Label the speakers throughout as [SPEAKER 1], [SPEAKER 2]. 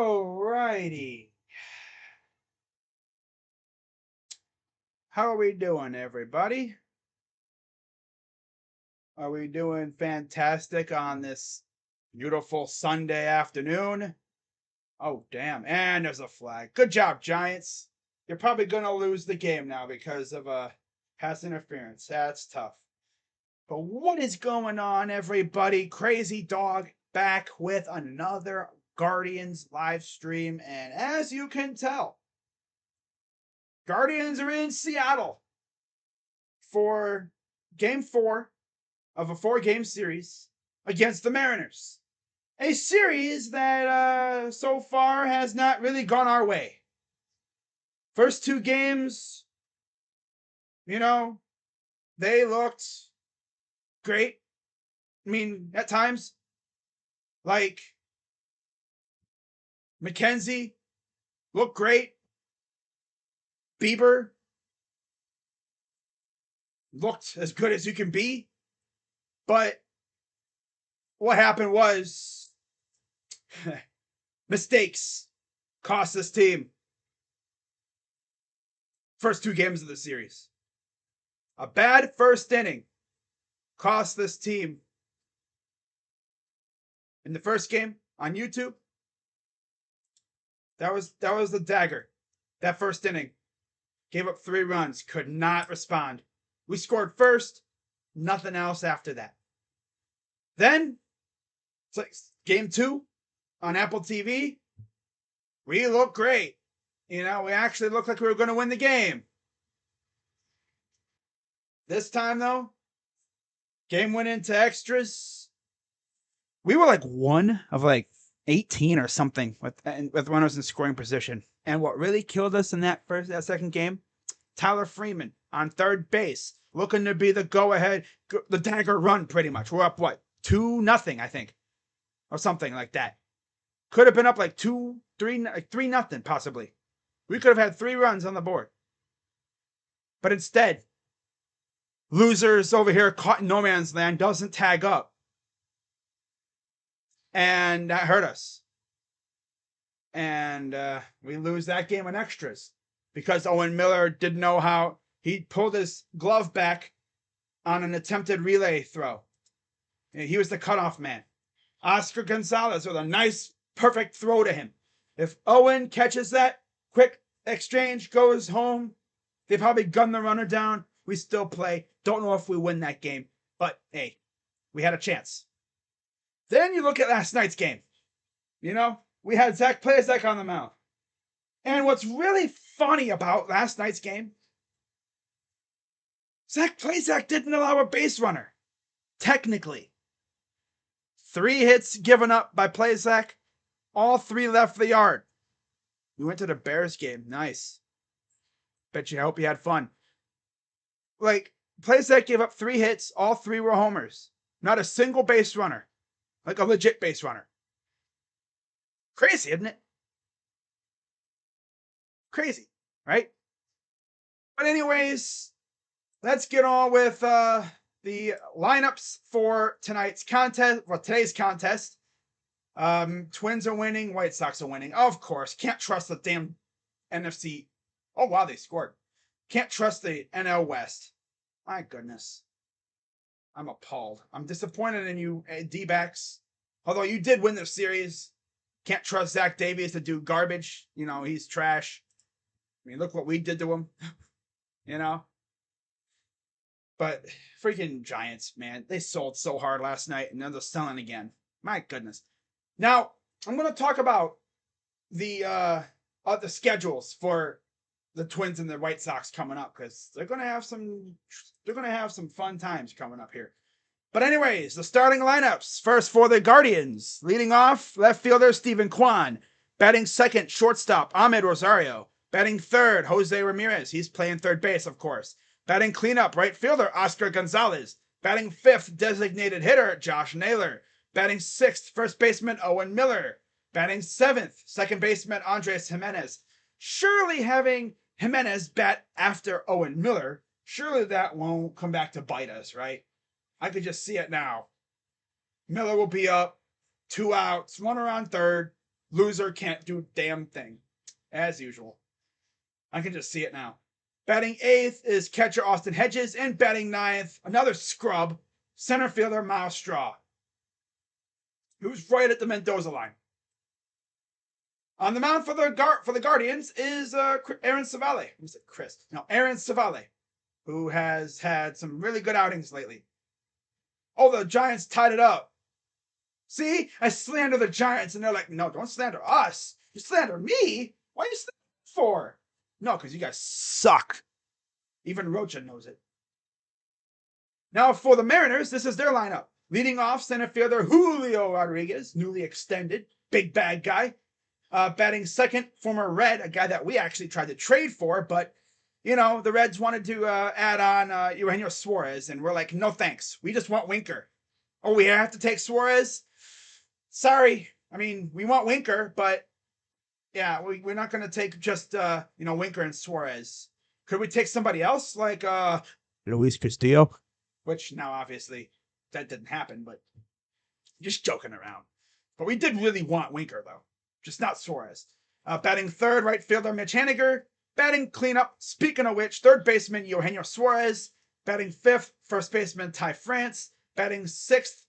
[SPEAKER 1] Alrighty. How are we doing, everybody? Are we doing fantastic on this beautiful Sunday afternoon? Oh, damn. And there's a flag. Good job, Giants. You're probably going to lose the game now because of pass interference. That's tough. But what is going on, everybody? Crazy Dog back with another Guardians live stream. And as you can tell, Guardians are in Seattle for game 4 of a 4-game series against the Mariners. A series that so far has not really gone our way. First 2 games, they looked great. I mean, at times, like McKenzie looked great. Bieber looked as good as you can be. But what happened was mistakes cost this team. First 2 games of the series. A bad first inning cost this team. In the first game on YouTube, that was the dagger. That first inning. Gave up 3 runs, could not respond. We scored first, nothing else after that. Then, it's like game 2 on Apple TV. We look great. We actually looked like we were going to win the game. This time, though, game went into extras. We were like 1 of 18 or something with runners in scoring position. And what really killed us in that second game, Tyler Freeman on third base, looking to be the go-ahead, the dagger run pretty much. We're up, 2-0, I think. Or something like that. Could have been up 3-0 possibly. We could have had 3 runs on the board. But instead, losers over here caught in no man's land doesn't tag up. And that hurt us. And we lose that game in extras. Because Owen Miller didn't know how. He pulled his glove back on an attempted relay throw. He was the cutoff man. Oscar Gonzalez with a nice, perfect throw to him. If Owen catches that, quick exchange, goes home, they probably gun the runner down. We still play. Don't know if we win that game. But, hey, we had a chance. Then you look at last night's game. We had Zach Plesac on the mound. And what's really funny about last night's game, Zach Plesac didn't allow a base runner. Technically. 3 hits given up by Plesac. All 3 left the yard. We went to the Bears game. Nice. Bet you hope you had fun. Plesac gave up 3 hits. All 3 were homers. Not a single base runner. Like a legit base runner. Crazy, isn't it? Crazy, right? But anyways, let's get on with the lineups for tonight's contest. Well, today's contest. Twins are winning. White Sox are winning. Of course. Can't trust the damn NFC. Oh, wow, they scored. Can't trust the NL West. My goodness. I'm appalled. I'm disappointed in you, D-backs. Although you did win the series. Can't trust Zach Davies to do garbage. He's trash. I mean, look what we did to him. But freaking Giants, man. They sold so hard last night, and now they're selling again. My goodness. Now, I'm going to talk about the schedules for the Twins and the White Sox coming up, because they're going to have some fun times coming up here. But anyways, the starting lineups. First for the Guardians. Leading off, left fielder Steven Kwan. Batting second, shortstop Ahmed Rosario. Batting third, Jose Ramirez. He's playing third base, of course. Batting cleanup, right fielder Oscar Gonzalez. Batting fifth, designated hitter Josh Naylor. Batting sixth, first baseman Owen Miller. Batting seventh, second baseman Andres Jimenez. Surely having Jimenez bat after Owen Miller, surely that won't come back to bite us, right? I could just see it now. Miller will be up, 2 outs, runner on third. Loser can't do a damn thing. As usual. I can just see it now. Batting 8th is catcher Austin Hedges, and batting 9th, another scrub, center fielder Myles Straw, who's right at the Mendoza line. On the mound for the Guardians is Aaron Civale. Who's it? Chris? No, Aaron Civale, who has had some really good outings lately. Oh, the Giants tied it up. See, I slander the Giants, and they're like, no, don't slander us. You slander me? Why are you slander for? No, because you guys suck. Even Rocha knows it. Now for the Mariners, this is their lineup. Leading off, center fielder Julio Rodriguez, newly extended, big bad guy. Batting second, former Red, a guy that we actually tried to trade for, but, you know, the Reds wanted to add on Eugenio Suarez, and we're like, no thanks. We just want Winker. Oh, we have to take Suarez? Sorry. I mean, we want Winker, but yeah, we're not going to take just, Winker and Suarez. Could we take somebody else like Luis Castillo? Which now, obviously, that didn't happen, but just joking around. But we did really want Winker, though. Just not Suarez. Batting third, right fielder Mitch Haniger. Batting cleanup, speaking of which, third baseman Eugenio Suarez. Batting fifth, first baseman Ty France. Batting sixth,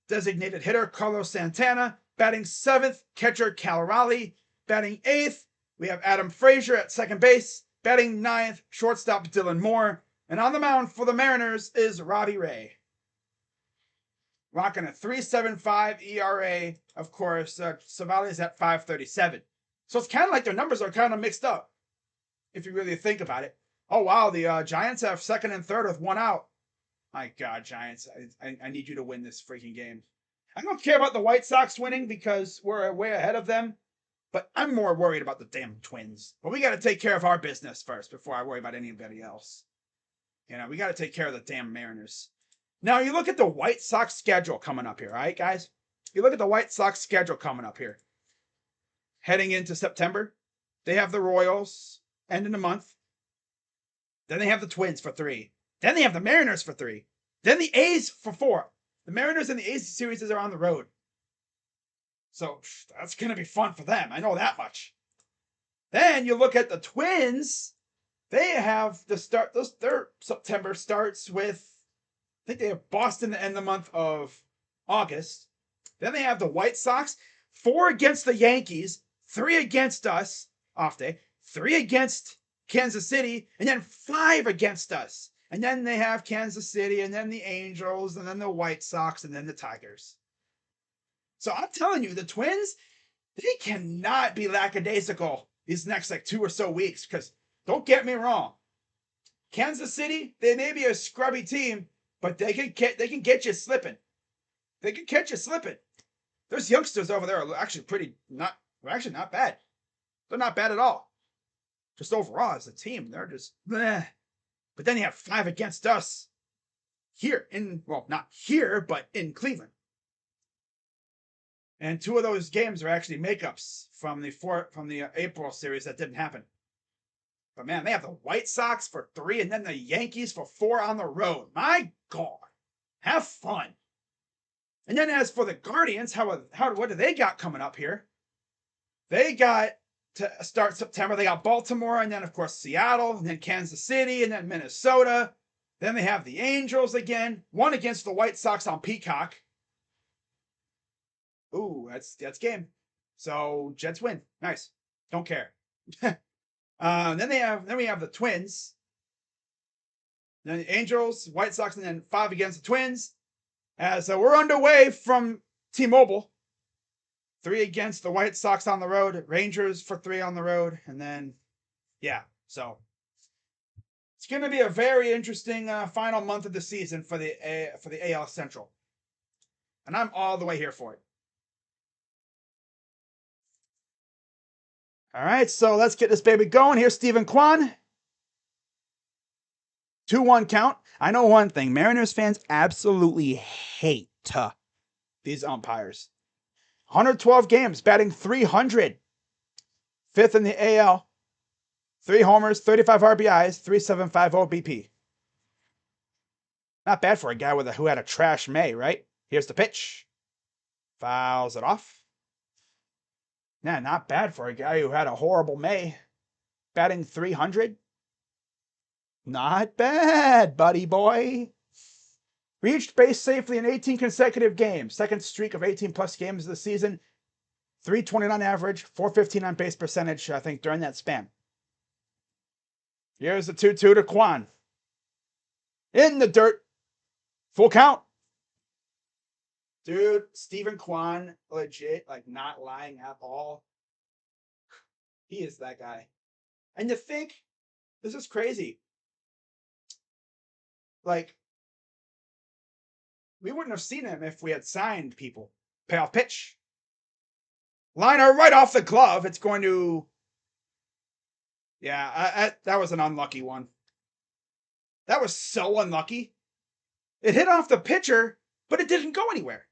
[SPEAKER 1] designated hitter Carlos Santana. Batting seventh, catcher Cal Raleigh. Batting eighth, we have Adam Frazier at second base. Batting ninth, shortstop Dylan Moore. And on the mound for the Mariners is Robbie Ray. Rocking a 3.75 ERA. Of course, Civale's at 5.37. So it's kind of like their numbers are kind of mixed up, if you really think about it. Oh, wow, the Giants have second and third with one out. My God, Giants, I need you to win this freaking game. I don't care about the White Sox winning because we're way ahead of them, but I'm more worried about the damn Twins. But we got to take care of our business first before I worry about anybody else. You know, we got to take care of the damn Mariners. Now, you look at the White Sox schedule coming up here, all right, guys? You look at the White Sox schedule coming up here. Heading into September, they have the Royals, end of the month. Then they have the Twins for 3. Then they have the Mariners for 3. Then the A's for 4. The Mariners and the A's series are on the road. So that's going to be fun for them. I know that much. Then you look at the Twins. They have the start. Their September starts with, I think they have Boston to end the month of August. Then they have the White Sox, 4 against the Yankees, 3 against us, off day, 3 against Kansas City, and then 5 against us. And then they have Kansas City, and then the Angels, and then the White Sox, and then the Tigers. So I'm telling you, the Twins, they cannot be lackadaisical these next 2 or so weeks, because don't get me wrong, Kansas City, they may be a scrubby team, but they can get you slipping. They can catch you slipping. Those youngsters over there are actually not bad. They're not bad at all. Just overall as a team, they're just bleh. But then you have 5 against us here not here, but in Cleveland. And 2 of those games are actually makeups from the April series that didn't happen. But man, they have the White Sox for 3 and then the Yankees for 4 on the road. My God, have fun. And then as for the Guardians, what do they got coming up here? They got to start September. They got Baltimore, and then of course Seattle, and then Kansas City, and then Minnesota. Then they have the Angels again. 1 against the White Sox on Peacock. Ooh, that's game. So Jets win. Nice. Don't care. Then we have the Twins. Then the Angels, White Sox, and then 5 against the Twins. As we're underway from T-Mobile. 3 against the White Sox on the road. Rangers for 3 on the road. And then, yeah. So it's going to be a very interesting final month of the season for the AL Central. And I'm all the way here for it. All right, so let's get this baby going. Here's Stephen Kwan. 2-1 count. I know one thing. Mariners fans absolutely hate these umpires. 112 games, batting .300. 5th in the AL. 3 homers, 35 RBIs, 3.75 OBP. Not bad for a guy who had a trash May, right? Here's the pitch. Fouls it off. Nah, not bad for a guy who had a horrible May. Batting .300. Not bad, buddy boy. Reached base safely in 18 consecutive games. Second streak of 18-plus games of the season. .329 average, .415 on base percentage, I think, during that span. Here's the 2-2 to Kwan. In the dirt. Full count. Dude, Stephen Kwan, legit, like not lying at all. He is that guy. And you think, this is crazy. Like, we wouldn't have seen him if we had signed people. Payoff pitch. Liner right off the glove. It's going to... Yeah, that was an unlucky one. That was so unlucky. It hit off the pitcher, but it didn't go anywhere.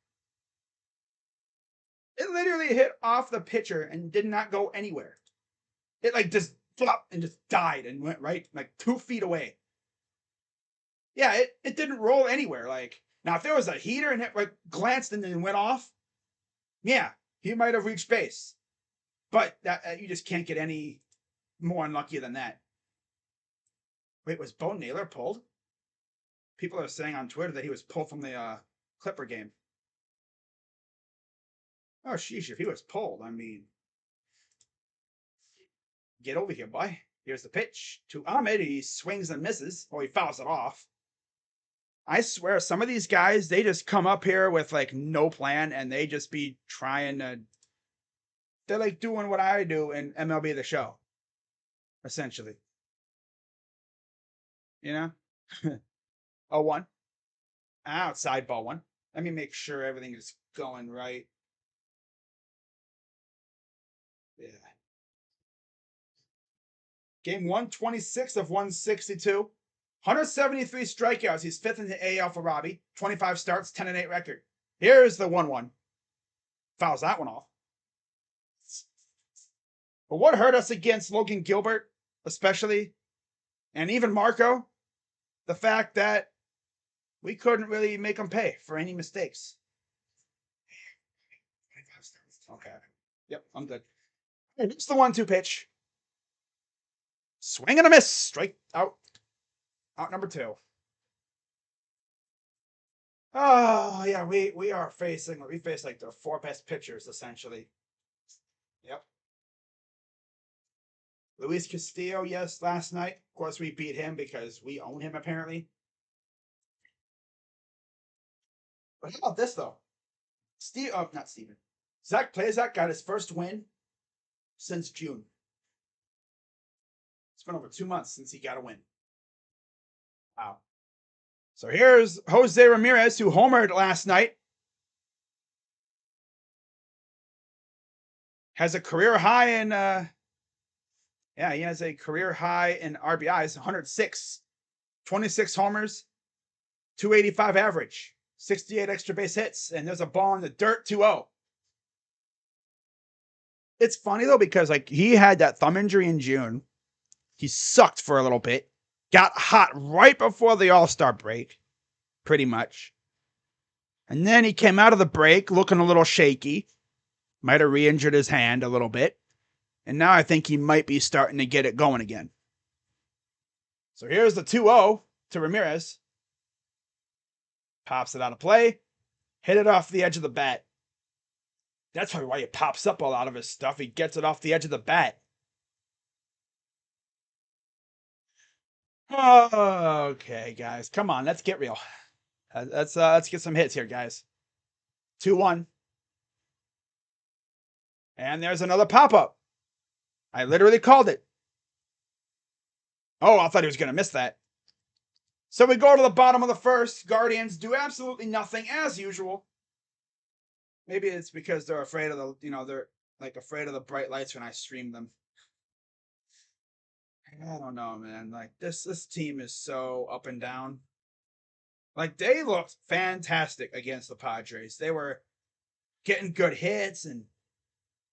[SPEAKER 1] It literally hit off the pitcher and did not go anywhere. It like just flopped and just died and went right like 2 feet away. Yeah, it didn't roll anywhere. Like, now if there was a heater and it like glanced and then went off, yeah, he might have reached base. But that you just can't get any more unlucky than that. Wait, was Bo Naylor pulled? People are saying on Twitter that he was pulled from the Clipper game. Oh, sheesh, if he was pulled, I mean... Get over here, boy. Here's the pitch to Ahmed. He swings and misses, or he fouls it off. I swear, some of these guys, they just come up here with, like, no plan, and they just be trying to... They're, like, doing what I do in MLB The Show. Essentially. You know? 0-1. Outside ball one. Let me make sure everything is going right. Yeah. Game 126 of 162. 173 strikeouts. He's fifth in the AL for Robbie. 25 starts, 10-8 record. Here's the 1-1. Fouls that one off. But what hurt us against Logan Gilbert, especially, and even Marco, the fact that we couldn't really make him pay for any mistakes. Okay. Yep, I'm good. It's the 1-2 pitch. Swing and a miss. Strike out. Out number 2. Oh, yeah, we face like the 4 best pitchers, essentially. Yep. Luis Castillo, yes, last night. Of course, we beat him because we own him, apparently. But how about this, though? Not Steven. Zach Plazak got his first win since June. It's been over 2 months since he got a win. Wow. So here's Jose Ramirez, who homered last night. Has a career high in, he has a career high in RBIs, 106. 26 homers, 285 average, 68 extra base hits, and there's a ball in the dirt, 2-0. It's funny, though, because like he had that thumb injury in June. He sucked for a little bit. Got hot right before the All-Star break, pretty much. And then he came out of the break looking a little shaky. Might have re-injured his hand a little bit. And now I think he might be starting to get it going again. So here's the 2-0 to Ramirez. Pops it out of play. Hit it off the edge of the bat. That's probably why he pops up a lot of his stuff. He gets it off the edge of the bat. Okay, guys. Come on, let's get real. Let's get some hits here, guys. 2-1. And there's another pop-up. I literally called it. Oh, I thought he was going to miss that. So we go to the bottom of the first. Guardians do absolutely nothing as usual. Maybe it's because they're afraid of the, they're like afraid of the bright lights when I stream them. I don't know, man. Like this team is so up and down. Like they looked fantastic against the Padres. They were getting good hits and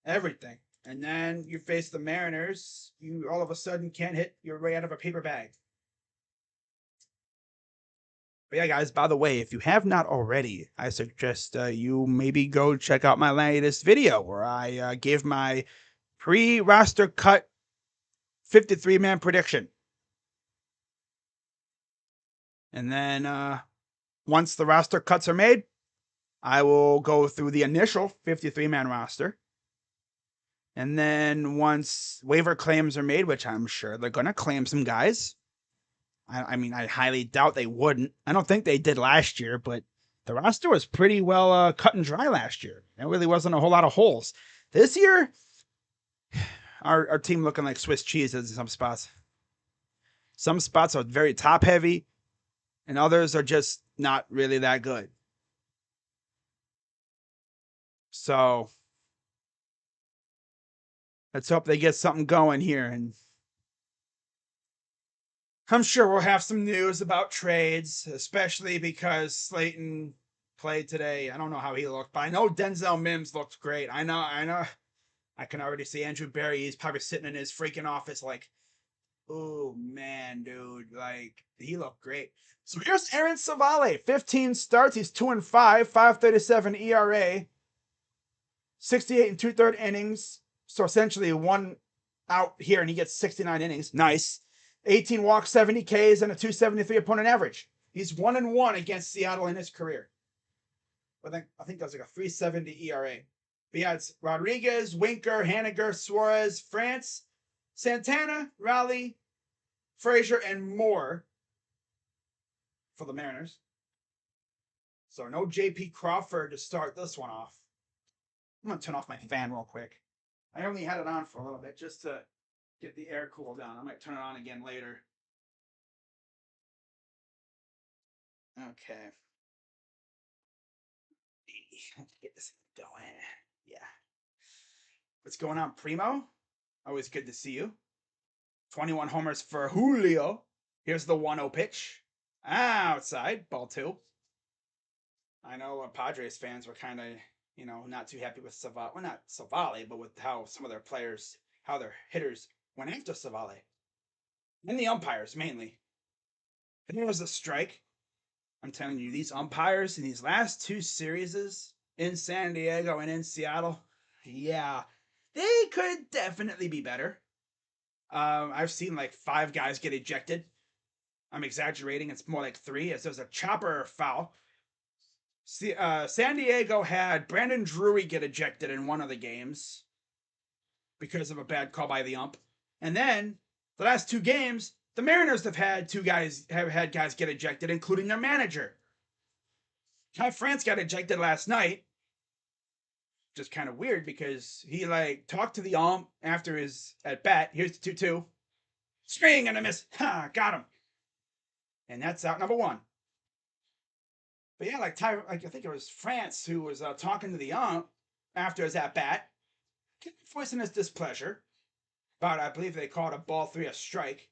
[SPEAKER 1] everything. And then you face the Mariners, you all of a sudden can't hit your way out of a paper bag. But yeah, guys, by the way, if you have not already, I suggest you maybe go check out my latest video where I give my pre-roster cut 53-man prediction. And then once the roster cuts are made, I will go through the initial 53-man roster. And then once waiver claims are made, which I'm sure they're going to claim some guys. I mean, I highly doubt they wouldn't. I don't think they did last year, but the roster was pretty well cut and dry last year. There really wasn't a whole lot of holes. This year, our team looking like Swiss cheese in some spots. Some spots are very top heavy, and others are just not really that good. So let's hope they get something going here. And I'm sure we'll have some news about trades, especially because Slayton played today. I don't know how he looked, but I know Denzel Mims looked great. I know. I can already see Andrew Berry. He's probably sitting in his freaking office like, oh man, dude, like he looked great. So here's Aaron Savale, 15 starts. He's 2-5, 5.37 ERA, 68 and 2/3 innings. So essentially one out here, and he gets 69 innings. Nice. 18 walks, 70 Ks, and a 273 opponent average. He's 1-1 against Seattle in his career. I think that's like a 3.70 ERA. But yeah, it's Rodriguez, Winker, Haniger, Suarez, France, Santana, Raleigh, Frazier, and Moore for the Mariners. So no JP Crawford to start this one off. I'm going to turn off my fan real quick. I only had it on for a little bit just to get the air cooled down. I might turn it on again later. Okay. Let's get this going. Yeah. What's going on, Primo? Always good to see you. 21 homers for Julio. Here's the 1-0 pitch. Outside, ball 2. I know Padres fans were kind of, not too happy with Savale. Well, not Savale, but with how some of their players, how their hitters went after Savale. And the umpires, mainly. And there was a strike. I'm telling you, these umpires in these last 2 series in San Diego and in Seattle, yeah, they could definitely be better. I've seen like 5 guys get ejected. I'm exaggerating. It's more like 3 as there's a chopper foul. San Diego had Brandon Drury get ejected in one of the games because of a bad call by the ump. And then the last 2 games, the Mariners have had guys get ejected, including their manager. Ty France got ejected last night. Just kind of weird because he talked to the ump after his at bat. Here's the 2-2. Swing and a miss. Ha, got him. And that's out number 1. But yeah, I think it was France who was talking to the ump after his at bat, voicing his displeasure. But I believe they called a ball 3 a strike.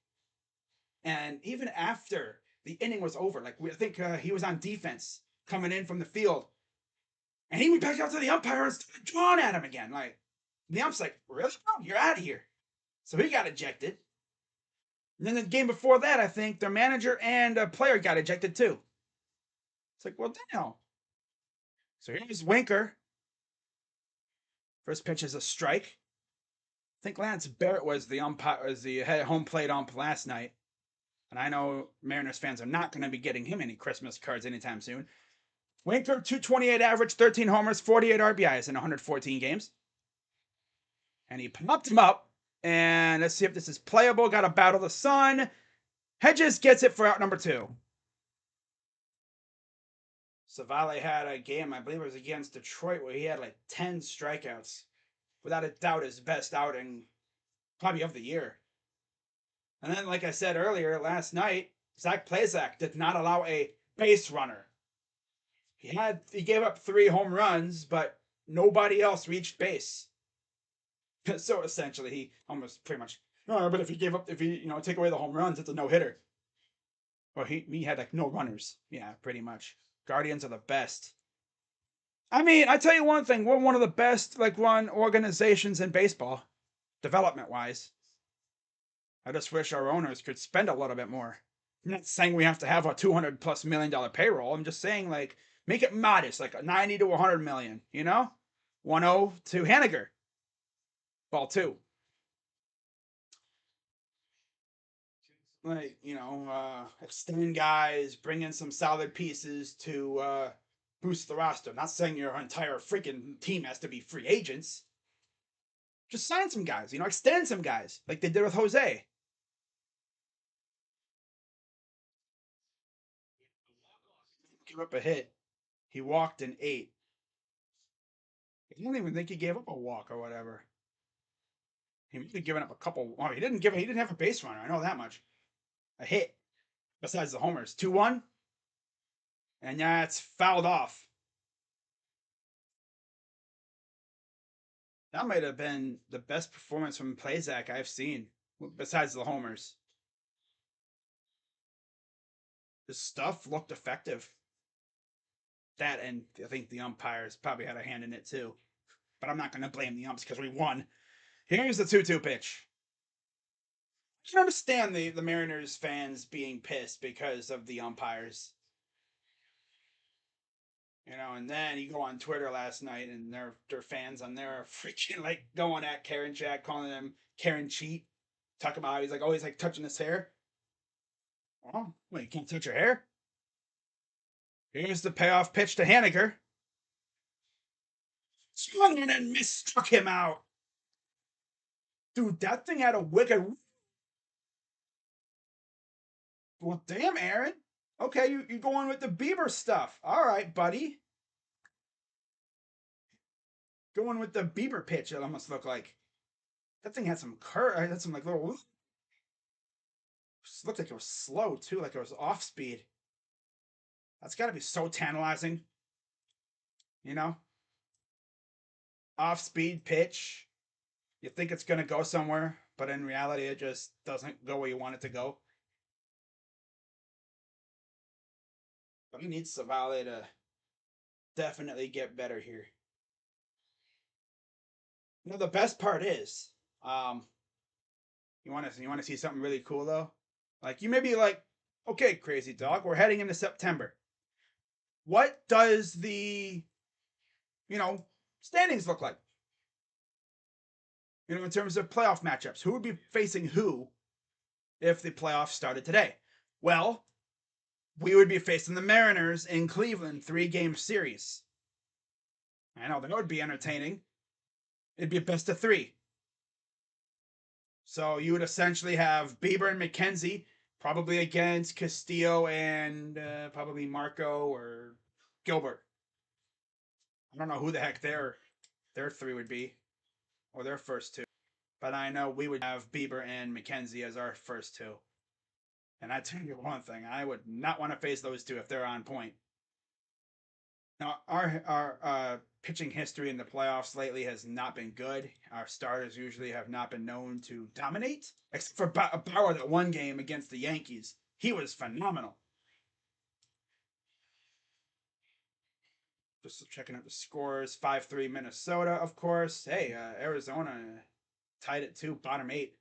[SPEAKER 1] And even after the inning was over, I think he was on defense coming in from the field. And he went back out to the umpire and started drawing at him again. The ump's like, really? No, you're out of here. So he got ejected. And then the game before that, I think their manager and a player got ejected too. It's like, well, damn. So here's Winker. First pitch is a strike. I think Lance Barrett was the home plate ump last night. And I know Mariners fans are not going to be getting him any Christmas cards anytime soon. Winker, 228 average, 13 homers, 48 RBIs in 114 games. And he popped him up. And let's see if this is playable. Got to battle the sun. Hedges gets it for out number 2. Savale had a game, I believe it was against Detroit, where he had 10 strikeouts. Without a doubt, his best outing probably of the year. And then, like I said earlier, last night, Zach Plesac did not allow a base runner. He gave up 3 home runs, but nobody else reached base. So essentially, he almost pretty much. No, but if he take away the home runs, it's a no hitter. Well, he had no runners. Yeah, pretty much. Guardians are the best. I mean, I tell you one thing, we're one of the best run organizations in baseball, development wise. I just wish our owners could spend a little bit more. I'm not saying we have to have a $200+ million payroll. I'm just saying, like, make it modest, like a 90 to 100 million, you know? 1-0 to Haniger. Ball two. Like, extend guys, bring in some solid pieces to boost the roster. I'm not saying your entire freaking team has to be free agents. Just sign some guys, extend some guys like they did with Jose. Give up a hit. He walked in 8. I don't even think he gave up a walk or whatever. He might have given up a couple. Oh, he didn't have a base runner. I know that much. A hit. Besides the homers. 2-1. And that's fouled off. That might have been the best performance from Plazak I've seen, besides the homers. His stuff looked effective. That, and I think the umpires probably had a hand in it too. But I'm not going to blame the umps because we won. Here's the 2-2 pitch. I can understand the Mariners fans being pissed because of the umpires. And then you go on Twitter last night and their fans on there are freaking like going at Karinchak, calling him Karen Cheat. Talking about how he's like touching his hair. Oh, wait, you can't touch your hair? Here's the payoff pitch to Haniger. Swung in and missed, struck him out. Dude, that thing had a wicked. Well, damn, Aaron. Okay, you going with the Bieber stuff. All right, buddy. Going with the Bieber pitch, it almost looked like. That thing had some curve. It had some like little. Looked like it was slow too, like it was off speed. That's got to be so tantalizing. Off speed pitch. You think it's going to go somewhere, but in reality, it just doesn't go where you want it to go. But he needs Savale to definitely get better here. The best part is, you want to see something really cool though? Like you may be like, okay, crazy dog, we're heading into September. What does the standings look like? In terms of playoff matchups, who would be facing who if the playoffs started today? Well, we would be facing the Mariners in Cleveland, 3-game series. I know that would be entertaining. It'd be a best of 3. So you would essentially have Bieber and McKenzie, probably against Castillo and probably Marco or Gilbert. I don't know who the heck their 3 would be, or their first 2. But I know we would have Bieber and McKenzie as our first 2. And I tell you one thing, I would not want to face those 2 if they're on point. Now, our pitching history in the playoffs lately has not been good. Our starters usually have not been known to dominate, except for Bauer that one game against the Yankees. He was phenomenal. Just checking out the scores. 5-3 Minnesota, of course. Hey, Arizona tied it too, bottom 8.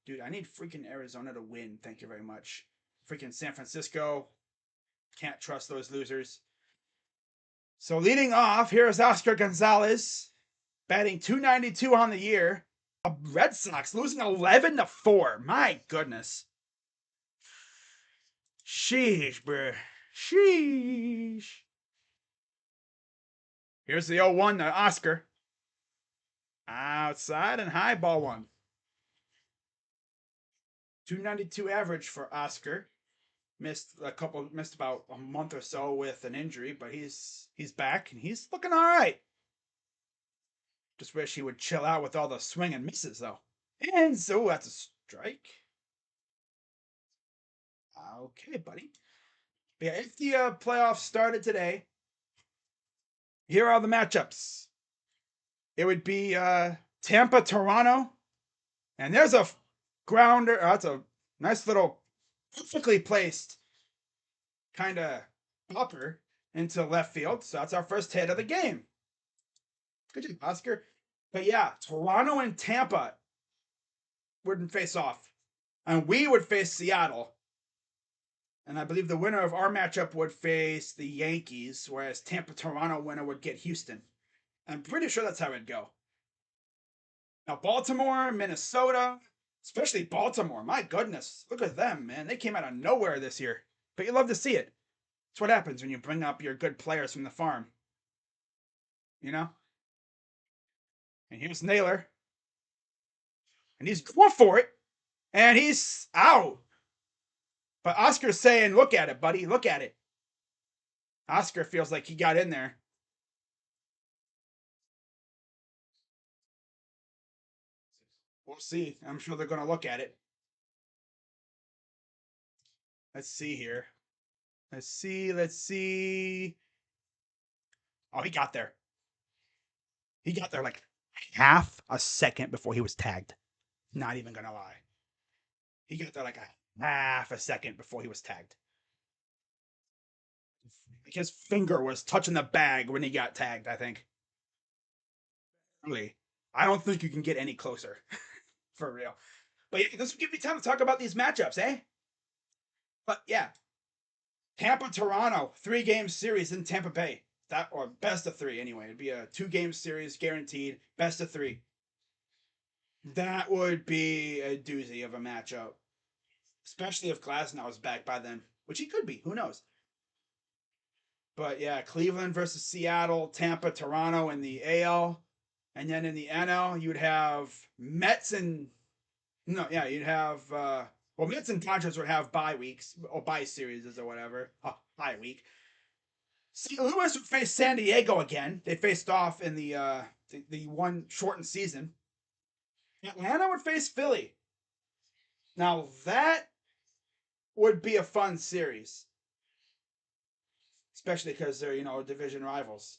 [SPEAKER 1] Dude, I need freaking Arizona to win. Thank you very much. Freaking San Francisco. Can't trust those losers. So leading off, here is Oscar Gonzalez, batting .292 on the year. The Red Sox losing 11-4. My goodness. Sheesh, bruh. Sheesh. Here's the 0-1 to Oscar. Outside and high, ball 1. .292 average for Oscar. Missed about a month or so with an injury, but he's back and he's looking all right. Just wish he would chill out with all the swing and misses though. And so that's a strike. Okay, buddy. But yeah, if the playoffs started today, here are the matchups. It would be Tampa, Toronto, and there's a grounder. That's a nice little perfectly placed kind of popper into left field. So that's our first hit of the game. Good job, Oscar. But yeah, Toronto and Tampa wouldn't face off. And we would face Seattle. And I believe the winner of our matchup would face the Yankees, whereas Tampa Toronto winner would get Houston. I'm pretty sure that's how it'd go. Now, Baltimore, Minnesota, especially Baltimore, my goodness, look at them, man. They came out of nowhere this year, but you love to see it. It's what happens when you bring up your good players from the farm, you know? And here's Naylor, and he's going for it, and he's out. But Oscar's saying, look at it, buddy, look at it. Oscar feels like he got in there. We'll see. I'm sure they're going to look at it. Let's see here. Let's see. Oh, he got there. He got there like half a second before he was tagged. Not even going to lie. He got there like a half a second before he was tagged. His finger was touching the bag when he got tagged, I think. Really. I don't think you can get any closer. For real. But yeah, this will give me time to talk about these matchups, eh? But yeah. Tampa Toronto, 3-game series in Tampa Bay. That or best of 3 anyway. It'd be a 2-game series guaranteed, best of 3. That would be a doozy of a matchup. Especially if Glasnow is back by then, which he could be. Who knows? But yeah, Cleveland versus Seattle, Tampa, Toronto in the AL. And then in the NL, you'd have Mets and you'd have Mets and Dodgers would have bye weeks or bye series or whatever. Bye week. St. Louis would face San Diego again. They faced off in the one shortened season. Atlanta would face Philly. Now that would be a fun series, especially because they're division rivals.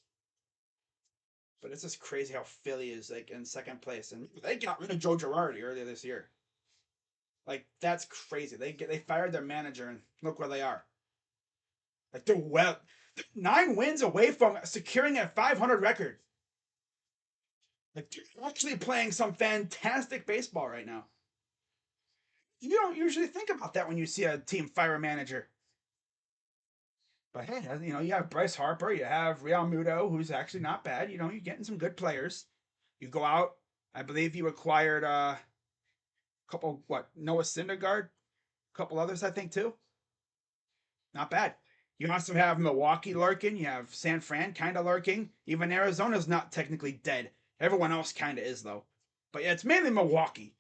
[SPEAKER 1] But it's just crazy how Philly is like in second place, and they got rid of Joe Girardi earlier this year. Like that's crazy. They fired their manager, and look where they are. Like they're 9 wins away from securing a 500 record. Like they're actually playing some fantastic baseball right now. You don't usually think about that when you see a team fire a manager. But hey, you have Bryce Harper, you have Real Muto, who's actually not bad. You're getting some good players. You go out. I believe you acquired a couple. Noah Syndergaard, a couple others, I think too. Not bad. You also have Milwaukee lurking. You have San Fran kind of lurking. Even Arizona's not technically dead. Everyone else kind of is though. But yeah, it's mainly Milwaukee.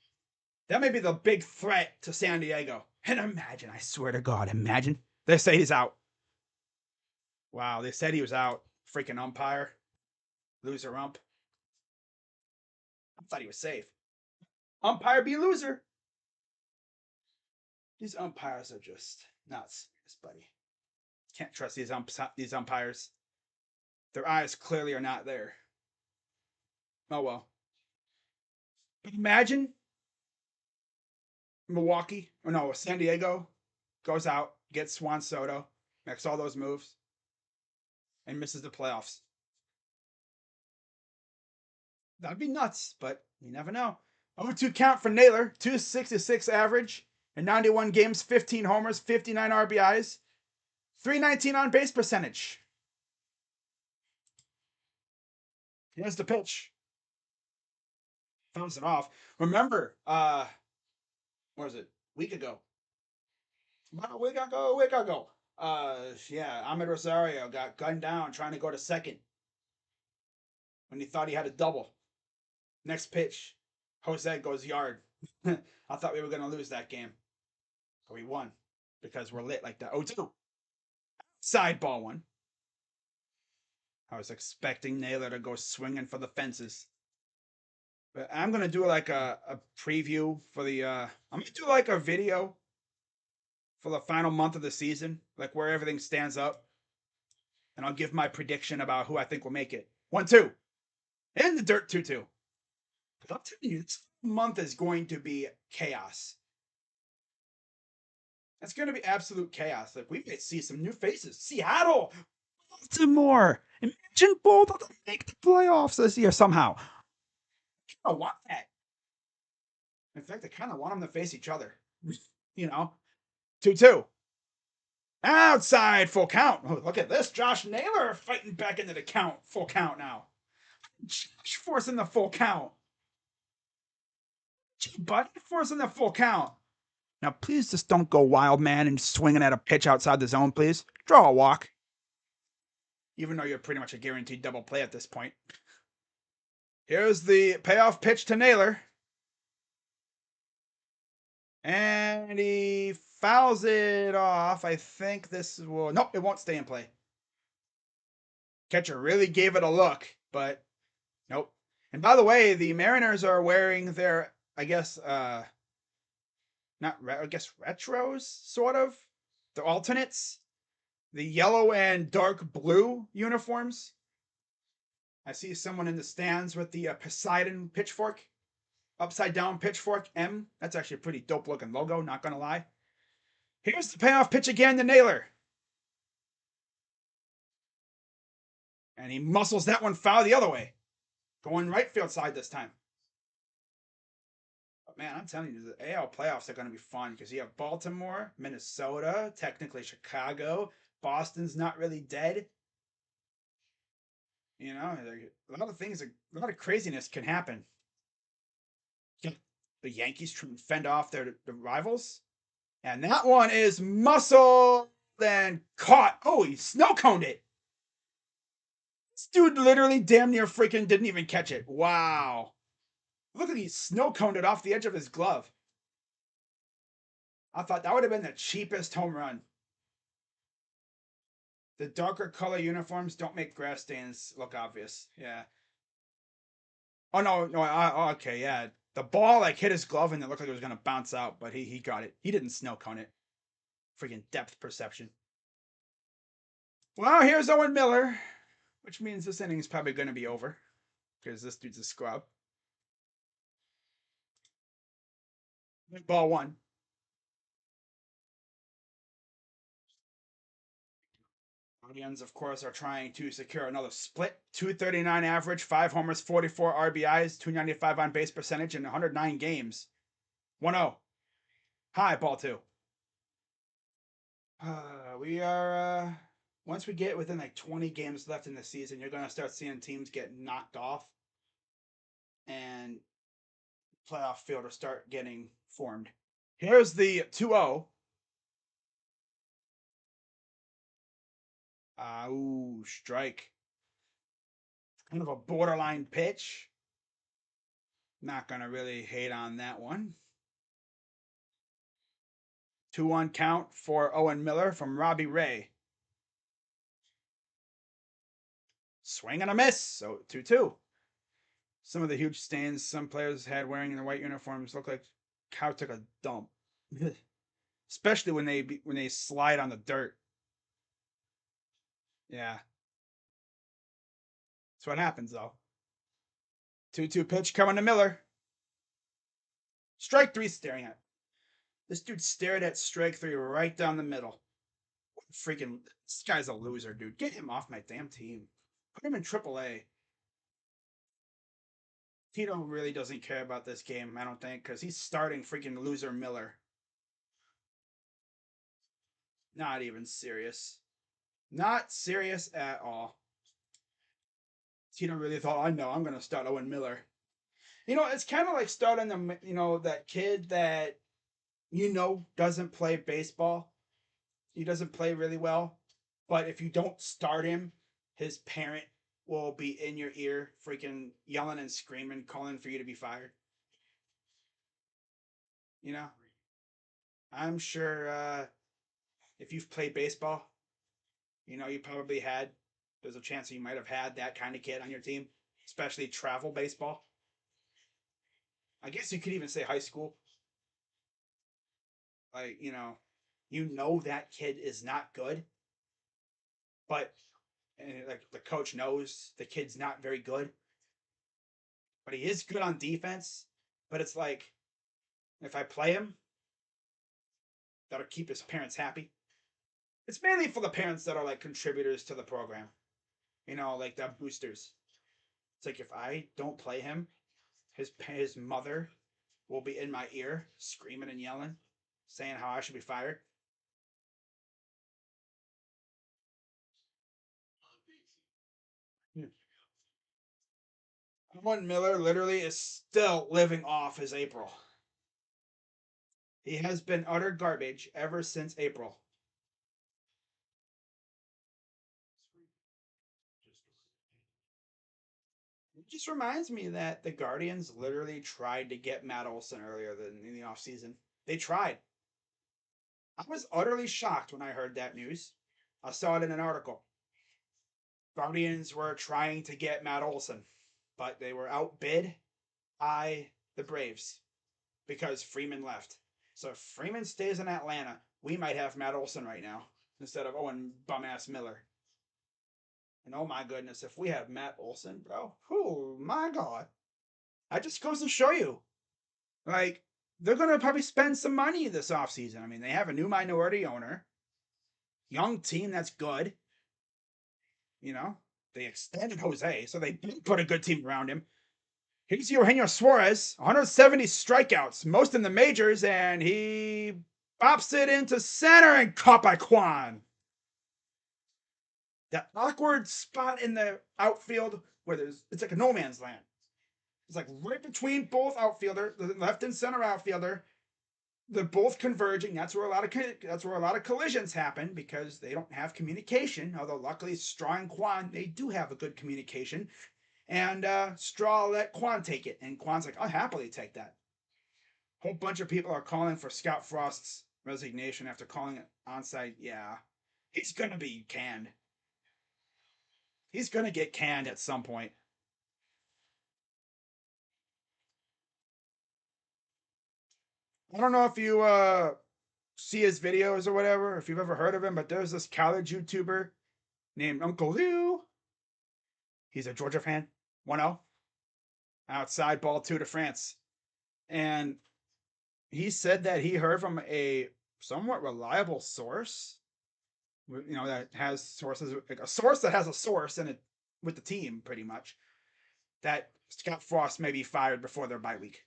[SPEAKER 1] That may be the big threat to San Diego. And imagine, I swear to God, imagine they say he's out. Wow, they said he was out. Freaking umpire. Loser ump. I thought he was safe. Umpire be loser. These umpires are just not serious, buddy. Can't trust these umpires. Their eyes clearly are not there. Oh well. But imagine San Diego goes out, gets Juan Soto, makes all those moves, and misses the playoffs. That'd be nuts, but you never know. 0-2 count for Naylor, 266 average, in 91 games, 15 homers, 59 RBIs, 319 on base percentage. Here's the pitch. Fouls it off. Remember, what was it? About a week ago. Ahmed Rosario got gunned down trying to go to second when he thought he had a double. Next pitch, Jose goes yard. I thought we were going to lose that game. But we won because we're lit like that. 0-2. Side ball one. I was expecting Naylor to go swinging for the fences. But I'm going to do like a preview for the... I'm going to do like a video for the final month of the season, like where everything stands up. And I'll give my prediction about who I think will make it. 1-2. In the dirt, 2-2. But I'll tell you, this month is going to be chaos. It's going to be absolute chaos. Like, we may see some new faces. Seattle! Baltimore! Imagine both of them make the playoffs this year somehow. I kind of want that. In fact, I kind of want them to face each other. 2-2. Outside, full count. Oh, look at this. Josh Naylor fighting back into the count. Full count now. Josh forcing the full count. Buddy forcing the full count. Now, please just don't go wild, man, and swinging at a pitch outside the zone, please. Draw a walk. Even though you're pretty much a guaranteed double play at this point. Here's the payoff pitch to Naylor. And he fouls it off. I think this will... Nope, it won't stay in play. Catcher really gave it a look, but nope. And by the way, the Mariners are wearing their, I guess, retros, sort of. The alternates. The yellow and dark blue uniforms. I see someone in the stands with the Poseidon pitchfork. Upside down pitchfork M. That's actually a pretty dope looking logo, not gonna lie. Here's the payoff pitch again to Naylor. And he muscles that one foul the other way. Going right field side this time. But man, I'm telling you, the AL playoffs are going to be fun because you have Baltimore, Minnesota, technically Chicago. Boston's not really dead. You know, a lot of things, a lot of craziness can happen. The Yankees trying to fend off their rivals. And that one is muscled and caught. Oh, he snow coned it. This dude literally damn near freaking didn't even catch it. Wow. Look at he snow coned it off the edge of his glove. I thought that would have been the cheapest home run. The darker color uniforms don't make grass stains look obvious. Yeah. Oh, no. Okay, yeah. The ball like hit his glove and it looked like it was going to bounce out, but he got it. He didn't snow cone it. Freaking depth perception. Well, here's Owen Miller, which means this inning is probably going to be over because this dude's a scrub. Ball one. Guardians, of course, are trying to secure another split. 239 average, 5 homers, 44 RBIs, 295 on base percentage in 109 games. 1-0. Hi, ball two. We are, once we get within like 20 games left in the season, you're going to start seeing teams get knocked off and playoff field will start getting formed. Here's the 2-0. Ooh, strike. Kind of a borderline pitch. Not going to really hate on that one. 2-1 count for Owen Miller from Robbie Ray. Swing and a miss. So 2-2. Some of the huge stains some players had wearing their white uniforms look like cow took a dump. Especially when they slide on the dirt. Yeah. That's what happens though. 2-2 pitch coming to Miller. Strike three staring at. This dude stared at strike three right down the middle. Freaking, this guy's a loser, dude. Get him off my damn team. Put him in AAA. Tito really doesn't care about this game, I don't think, because he's starting freaking loser Miller. Not even serious. Not serious at all. Tito really thought, I know, I'm going to start Owen Miller. You know, it's kind of like starting that kid that doesn't play baseball. He doesn't play really well. But if you don't start him, his parent will be in your ear freaking yelling and screaming, calling for you to be fired. You know? I'm sure if you've played baseball, you probably there's a chance you might have had that kind of kid on your team, especially travel baseball. I guess you could even say high school. Like, that kid is not good, but like the coach knows the kid's not very good, but he is good on defense. But it's like, if I play him, that'll keep his parents happy. It's mainly for the parents that are like contributors to the program, like the boosters. It's like if I don't play him, his mother will be in my ear screaming and yelling, saying how I should be fired. Owen Miller literally is still living off his April. He has been utter garbage ever since April. It just reminds me that the Guardians literally tried to get Matt Olson earlier than in the offseason. They tried. I was utterly shocked when I heard that news. I saw it in an article. Guardians were trying to get Matt Olson, but they were outbid by the Braves because Freeman left. So if Freeman stays in Atlanta, we might have Matt Olson right now instead of Owen Bumass Miller. And oh my goodness, if we have Matt Olson, bro, oh my god. That just goes to show you. Like, they're gonna probably spend some money this offseason. I mean, they have a new minority owner, young team that's good. You know, they extended Jose, so they put a good team around him. Here's Eugenio Suarez, 170 strikeouts, most in the majors, and he pops it into center and caught by Kwan. That awkward spot in the outfield where it's like a no man's land. It's like right between both outfielder, the left and center outfielder. They're both converging. That's where a lot of collisions happen because they don't have communication. Although luckily Straw and Kwan, they do have a good communication. And Straw let Kwan take it, and Kwan's like, I'll happily take that. A whole bunch of people are calling for Scott Frost's resignation after calling it onside. Yeah, he's gonna be canned. He's gonna get canned at some point. I don't know if you see his videos or whatever, if you've ever heard of him, but there's this college YouTuber named Uncle Lou. He's a Georgia fan. 1-0. Outside ball 2 to France. And he said that he heard from a somewhat reliable source, that has sources, like a source that has a source in it with the team, pretty much, that Scott Frost may be fired before their bye week,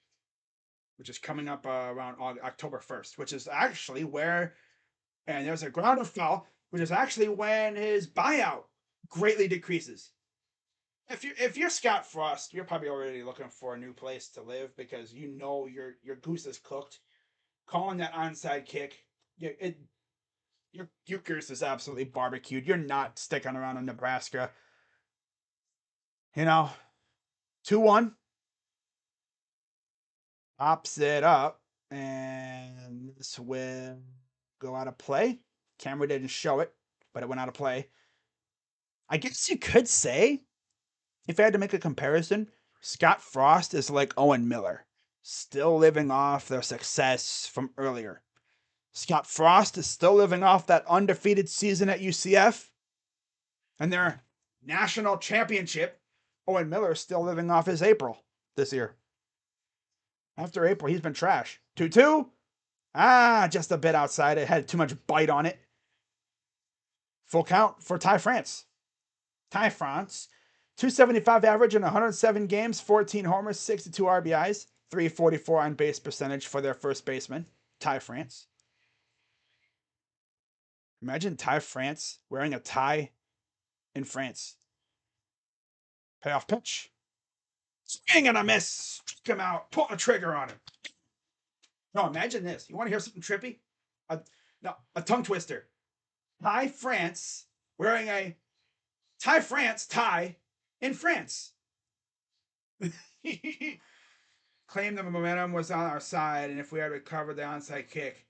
[SPEAKER 1] which is coming up around October 1st, which is actually where, and there's a ground foul, which is actually when his buyout greatly decreases. If you're Scott Frost, you're probably already looking for a new place to live because you know your goose is cooked. Calling that onside kick, your goose is absolutely barbecued. You're not sticking around in Nebraska. You know, 2-1 pops it up, and this will go out of play. Camera didn't show it, but it went out of play. I guess you could say, if I had to make a comparison, Scott Frost is like Owen Miller, still living off their success from earlier. Scott Frost is still living off that undefeated season at UCF and their national championship. Owen Miller is still living off his April this year. After April, he's been trash. 2-2. Just a bit outside. It had too much bite on it. Full count for Ty France. Ty France, 275 average in 107 games, 14 homers, 62 RBIs, 344 on base percentage for their first baseman, Ty France. Imagine Ty France wearing a tie in France. Payoff pitch. Swing and a miss. Strike him out. Pull the trigger on him. No, imagine this. You want to hear something trippy? A tongue twister. Ty France wearing a Ty France tie in France. Claimed the momentum was on our side, and if we had recovered the onside kick.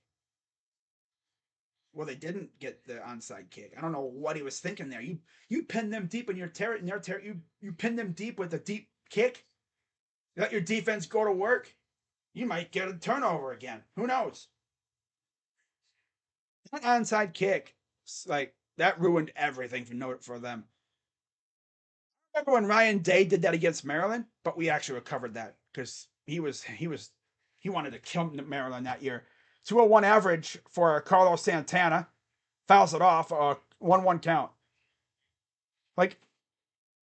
[SPEAKER 1] Well, they didn't get the onside kick. I don't know what he was thinking there. You pin them deep in you pin them deep with a deep kick. Let your defense go to work. You might get a turnover again. Who knows? That onside kick, like that ruined everything for them. Remember when Ryan Day did that against Maryland? But we actually recovered that because he wanted to kill Maryland that year. 201 average for Carlos Santana. Fouls it off, 1-1 count. Like,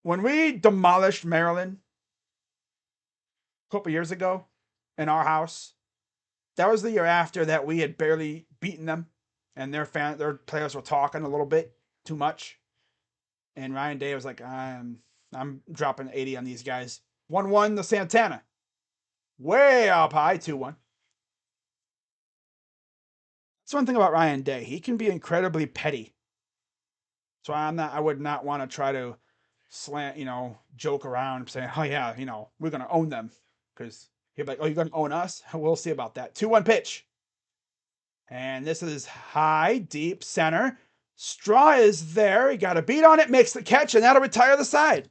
[SPEAKER 1] when we demolished Maryland a couple years ago in our house, that was the year after that we had barely beaten them, and their players were talking a little bit too much. And Ryan Day was like, I'm dropping 80 on these guys. 1-1 to Santana. Way up high, 2-1. That's one thing about Ryan Day. He can be incredibly petty. So I would not want to try to joke around saying, oh yeah, we're going to own them. Because he'd be like, oh, you're going to own us? We'll see about that. 2-1 pitch. And this is high, deep center. Straw is there. He got a beat on it, makes the catch, and that'll retire the side.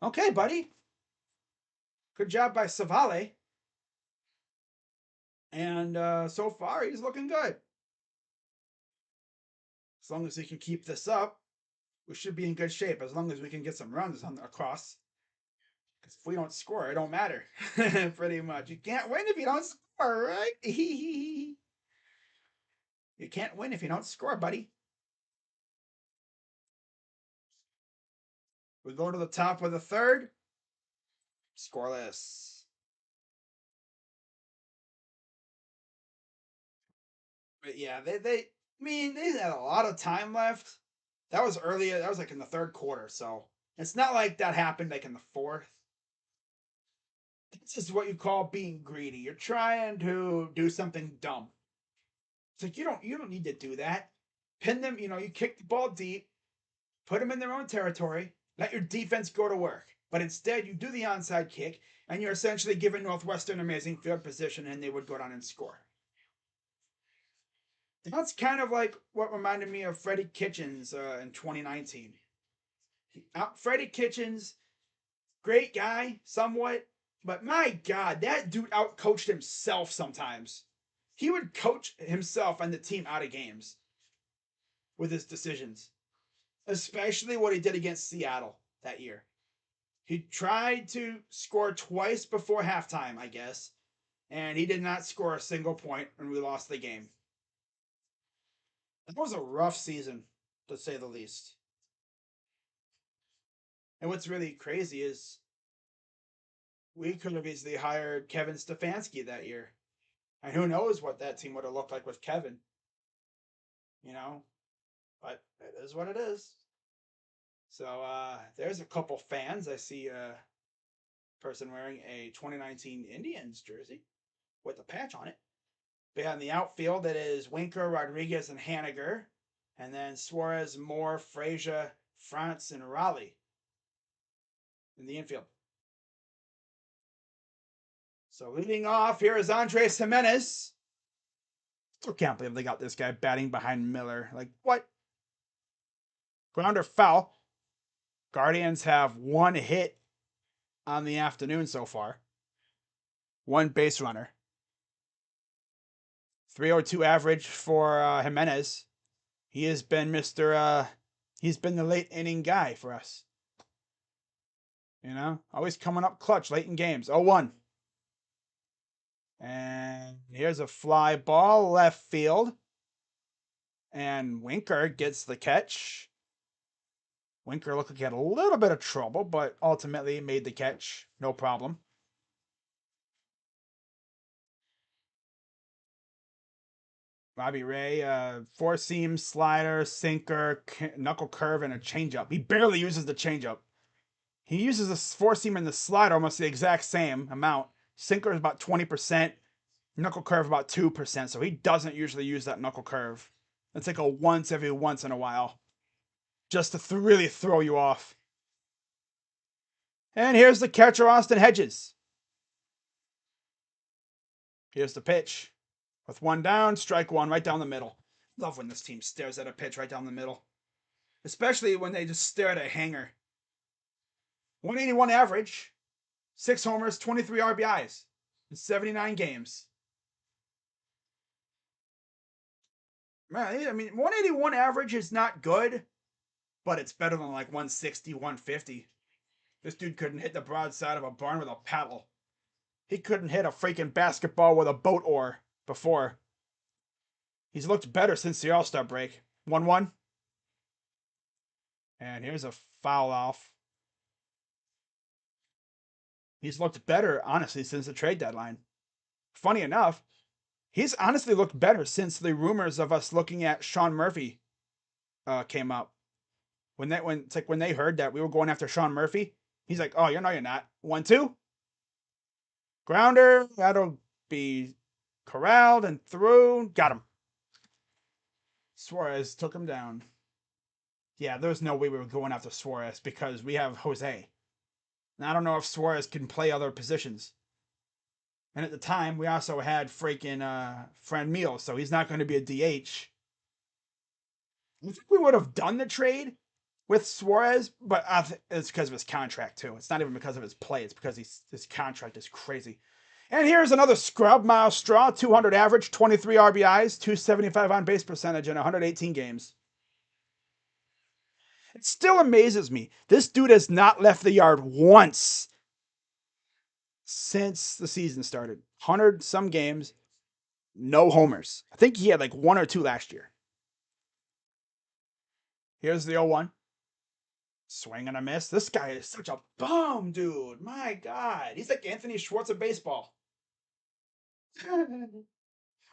[SPEAKER 1] Okay, buddy. Good job by Savale. And so far, he's looking good. As long as he can keep this up, we should be in good shape. As long as we can get some runs across. Because if we don't score, it don't matter. Pretty much. You can't win if you don't score, right? You can't win if you don't score, buddy. We go to the top of the third. Scoreless. But yeah, they had a lot of time left. That was earlier. That was like in the third quarter. So it's not like that happened like in the fourth. This is what you call being greedy. You're trying to do something dumb. It's like you don't need to do that. Pin them. You kick the ball deep, put them in their own territory. Let your defense go to work. But instead, you do the onside kick, and you're essentially giving Northwestern amazing field position, and they would go down and score. That's kind of like what reminded me of Freddie Kitchens in 2019. Freddie Kitchens, great guy, somewhat, but my God, that dude outcoached himself sometimes. He would coach himself and the team out of games with his decisions, especially what he did against Seattle that year. He tried to score twice before halftime, I guess, and he did not score a single point, and we lost the game. That was a rough season, to say the least. And what's really crazy is we could have easily hired Kevin Stefanski that year. And who knows what that team would have looked like with Kevin. But it is what it is. So there's a couple fans. I see a person wearing a 2019 Indians jersey with a patch on it. Behind the outfield, it is Winker, Rodriguez, and Haniger. And then Suarez, Moore, Frazier, France, and Raleigh in the infield. So leading off, here is Andres Gimenez. Still can't believe they got this guy batting behind Miller. Like, what? Grounder foul. Guardians have one hit on the afternoon so far. One base runner. 302 average for Gimenez. He has been he's been the late inning guy for us. Always coming up clutch late in games. 0-1. And here's a fly ball left field. And Winker gets the catch. Winker looked like he had a little bit of trouble, but ultimately made the catch. No problem. Robbie Ray, four-seam, slider, sinker, knuckle curve, and a changeup. He barely uses the changeup. He uses the four-seam and the slider almost the exact same amount. Sinker is about 20%. Knuckle curve about 2%. So he doesn't usually use that knuckle curve. It's like a once in a while. Just to really throw you off. And here's the catcher, Austin Hedges. Here's the pitch. With one down, strike one, right down the middle. Love when this team stares at a pitch right down the middle. Especially when they just stare at a hanger. 181 average. 6 homers, 23 RBIs. In 79 games. Man, 181 average is not good. But it's better than like 160, 150. This dude couldn't hit the broadside of a barn with a paddle. He couldn't hit a freaking basketball with a boat oar before. He's looked better since the All-Star break. 1-1. And here's a foul off. He's looked better, honestly, since the trade deadline. Funny enough, he's honestly looked better since the rumors of us looking at Sean Murphy came up. When they heard that we were going after Sean Murphy, he's like, "Oh, you're not. 1-2. Grounder. That'll be corralled and through. Got him. Suarez took him down. Yeah, there's no way we were going after Suarez because we have Jose. And I don't know if Suarez can play other positions. And at the time, we also had freaking Franmil, so he's not going to be a DH. I think we would have done the trade with Suarez, but it's because of his contract too. It's not even because of his play. It's because his contract is crazy. And here's another scrub, Myles Straw, 200 average, 23 RBIs, 275 on base percentage in 118 games. It still amazes me. This dude has not left the yard once since the season started. 100 some games, no homers. I think he had like 1 or 2 last year. Here's the 0-1. Swing and a miss. This guy is such a bum, dude. My God. He's like Anthony Schwartz of baseball.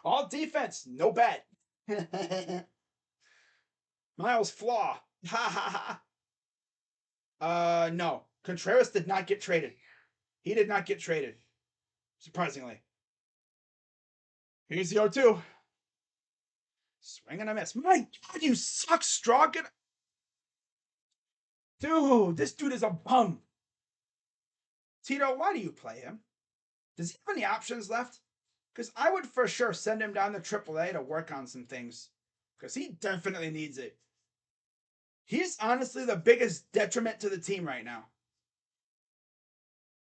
[SPEAKER 1] All defense, no bat. Miles Flaw. Ha ha ha. No. Contreras did not get traded. He did not get traded. Surprisingly. Here's the 0-2. Swing and a miss. My God, you suck, Straw. Dude, this dude is a bum. Tito, why do you play him? Does he have any options left? Because I would for sure send him down to AAA to work on some things. Because he definitely needs it. He's honestly the biggest detriment to the team right now.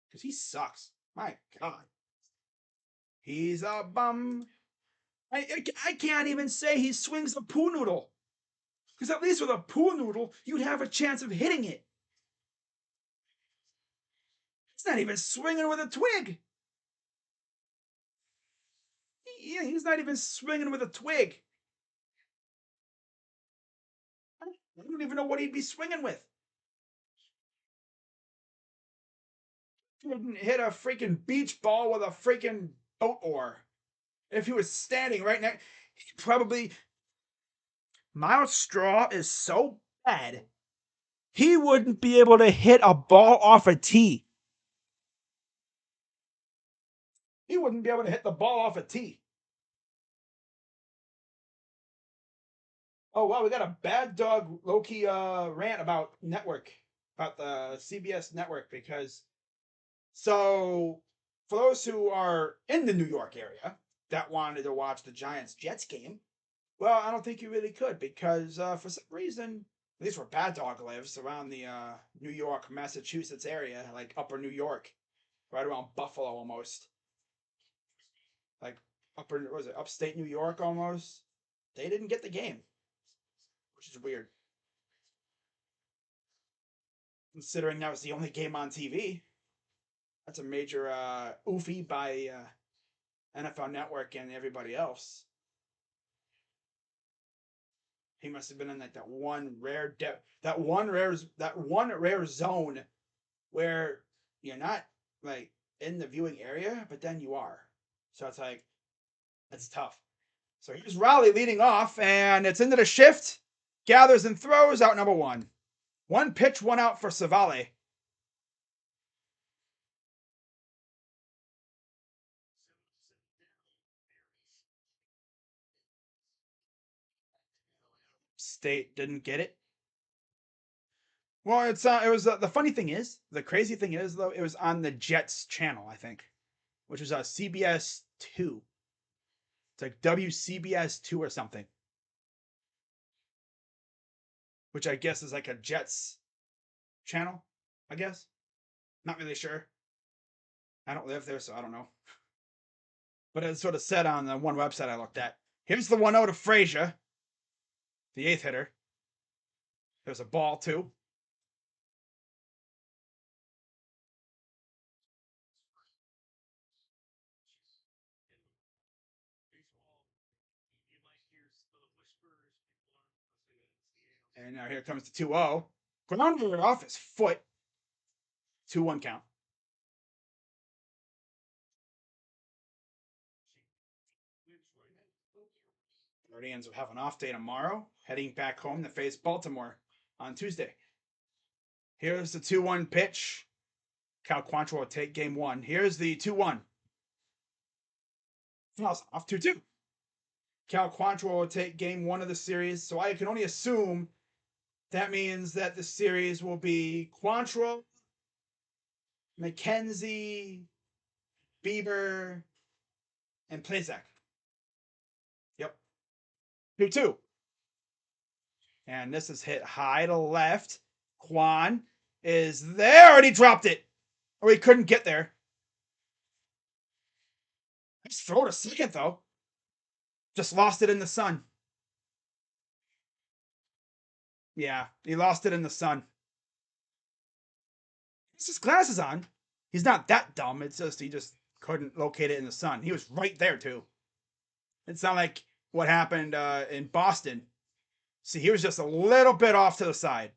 [SPEAKER 1] Because he sucks. My God. He's a bum. I can't even say he swings a poo noodle. Because at least with a poo noodle, you'd have a chance of hitting it. He's not even swinging with a twig. He's not even swinging with a twig. I don't even know what he'd be swinging with. He wouldn't hit a freaking beach ball with a freaking boat oar. If he was standing right next, he probably. Myles Straw is so bad, he wouldn't be able to hit a ball off a tee. He wouldn't be able to hit the ball off a tee. Oh wow, we got a bad dog low-key rant about network, about the CBS network, because so for those who are in the New York area that wanted to watch the Giants Jets game, well, I don't think you really could because for some reason, at least where Bad Dog lives, around the New York, Massachusetts area, like Upper New York, right around Buffalo almost, like upstate New York almost. They didn't get the game, which is weird, considering that was the only game on TV. That's a major oofy by NFL Network and everybody else. He must have been in like that one rare zone where you're not like in the viewing area, but then you are. So it's like it's tough. So here's Raleigh leading off, and it's into the shift. Gathers and throws out number 1. 1 pitch, 1 out for Savale. State didn't get it. Well, it was the funny thing is, the crazy thing is though, it was on the Jets channel, I think, which was CBS 2. It's like WCBS 2 or something, which I guess is like a Jets channel, I guess. Not really sure. I don't live there, so I don't know. But it sort of said on the one website I looked at. Here's the 1-0 to Frazier, the 8th hitter. There's a ball too. And now here comes the 2-0. Grounder off his foot. 2-1 count. Guardians will have an off day tomorrow, heading back home to face Baltimore on Tuesday. Here's the 2-1 pitch. Cal Quantrill will take game one. Here's the 2-1. Fouls off 2-2. Cal Quantrill will take game one of the series. So I can only assume that means that the series will be Quantrill, McKenzie, Bieber, and Plazak. Yep. 2-2. And this is hit high to left. Quan is there, and he dropped it. Or he couldn't get there. Nice throw to second, though. Just lost it in the sun. Yeah, he lost it in the sun. It's his glasses on. He's not that dumb. It's just he just couldn't locate it in the sun. He was right there, too. It's not like what happened in Boston. See, he was just a little bit off to the side.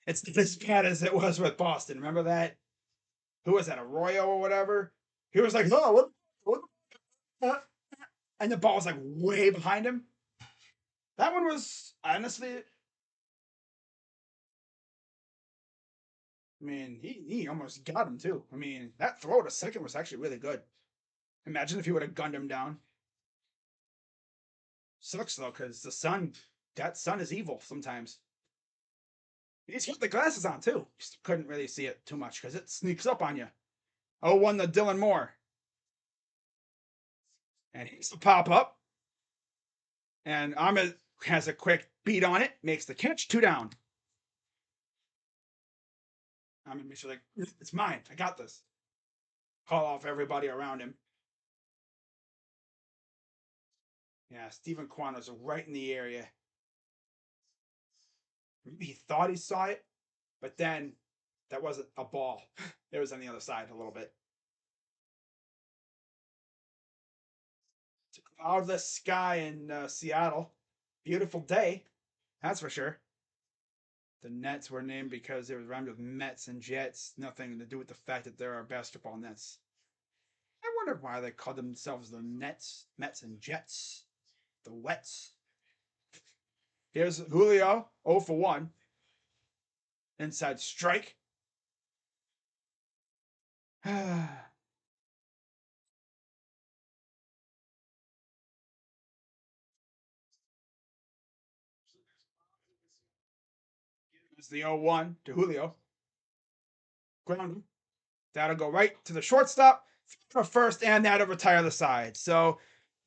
[SPEAKER 1] It's not as bad as it was with Boston. Remember that? Who was that, Arroyo or whatever? He was like, oh, what? And the ball was like way behind him. That one was honestly, I mean, he almost got him too. I mean, that throw to second was actually really good. Imagine if he would have gunned him down. Sucks though, because that sun is evil sometimes. He's got the glasses on too. Just couldn't really see it too much because it sneaks up on you. 0-1 to Dylan Moore. And he's the pop up. And Ahmed has a quick beat on it, makes the catch, 2 down. Ahmed makes sure, like, it's mine. I got this. Call off everybody around him. Yeah, Stephen Quan was right in the area. He thought he saw it, but then that wasn't a ball. It was on the other side a little bit. It's a cloudless sky in Seattle. Beautiful day, that's for sure. The Nets were named because it was rhymed with Mets and Jets. Nothing to do with the fact that there are basketball nets. I wondered why they called themselves the Nets, Mets, and Jets. The Wets. Here's Julio, 0 for 1. Inside strike. There's the 0-1 to Julio. Ground him. That'll go right to the shortstop for first, and that'll retire the side. So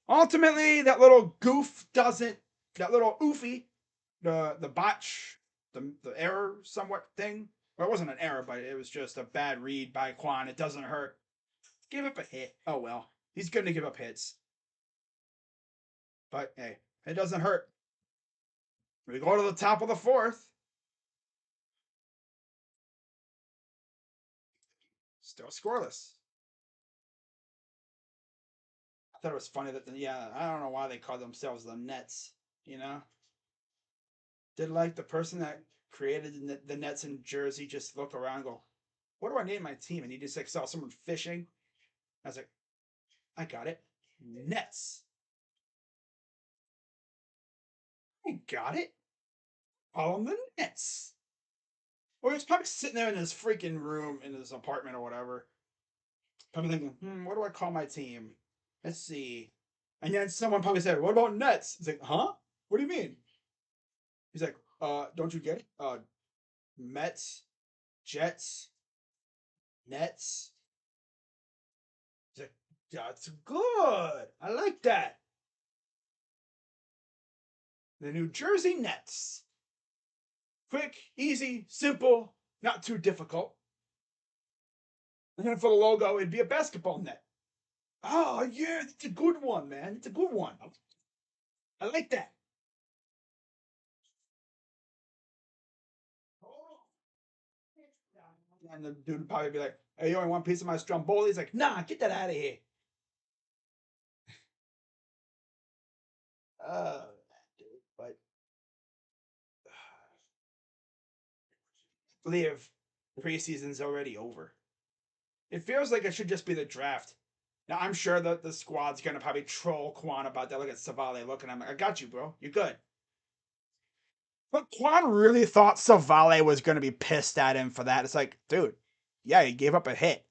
[SPEAKER 1] ultimately, that little goof doesn't, that little oofy, the botch, the error somewhat thing. Well, it wasn't an error, but it was just a bad read by Quan. It doesn't hurt. Give up a hit. Oh well. He's going to give up hits. But hey, it doesn't hurt. We go to the top of the fourth. Still scoreless. I thought it was funny that, I don't know why they call themselves the Nets, you know? Did like the person that created the Nets in Jersey just look around and go, what do I name my team? And he just like saw someone fishing. I was like, I got it. Nets. I got it. Call them the Nets. Or he's probably sitting there in his freaking room in his apartment or whatever. Probably thinking, what do I call my team? Let's see. And then someone probably said, what about Nets? He's like, huh? What do you mean? He's like, don't you get it? Mets, Jets, Nets. He's like, that's good. I like that. The New Jersey Nets. Quick, easy, simple, not too difficult. And then for the logo, it'd be a basketball net. Oh, yeah, it's a good one, man. It's a good one. I like that. And the dude would probably be like, hey, you only want a piece of my Stromboli? He's like, nah, get that out of here. Dude, but Live, preseason's already over. It feels like it should just be the draft. Now, I'm sure that the squad's going to probably troll Quan about that. Look at Savale looking at him. I got you, bro. You're good. But Quan really thought Savale was going to be pissed at him for that. It's like, dude, Yeah, he gave up a hit.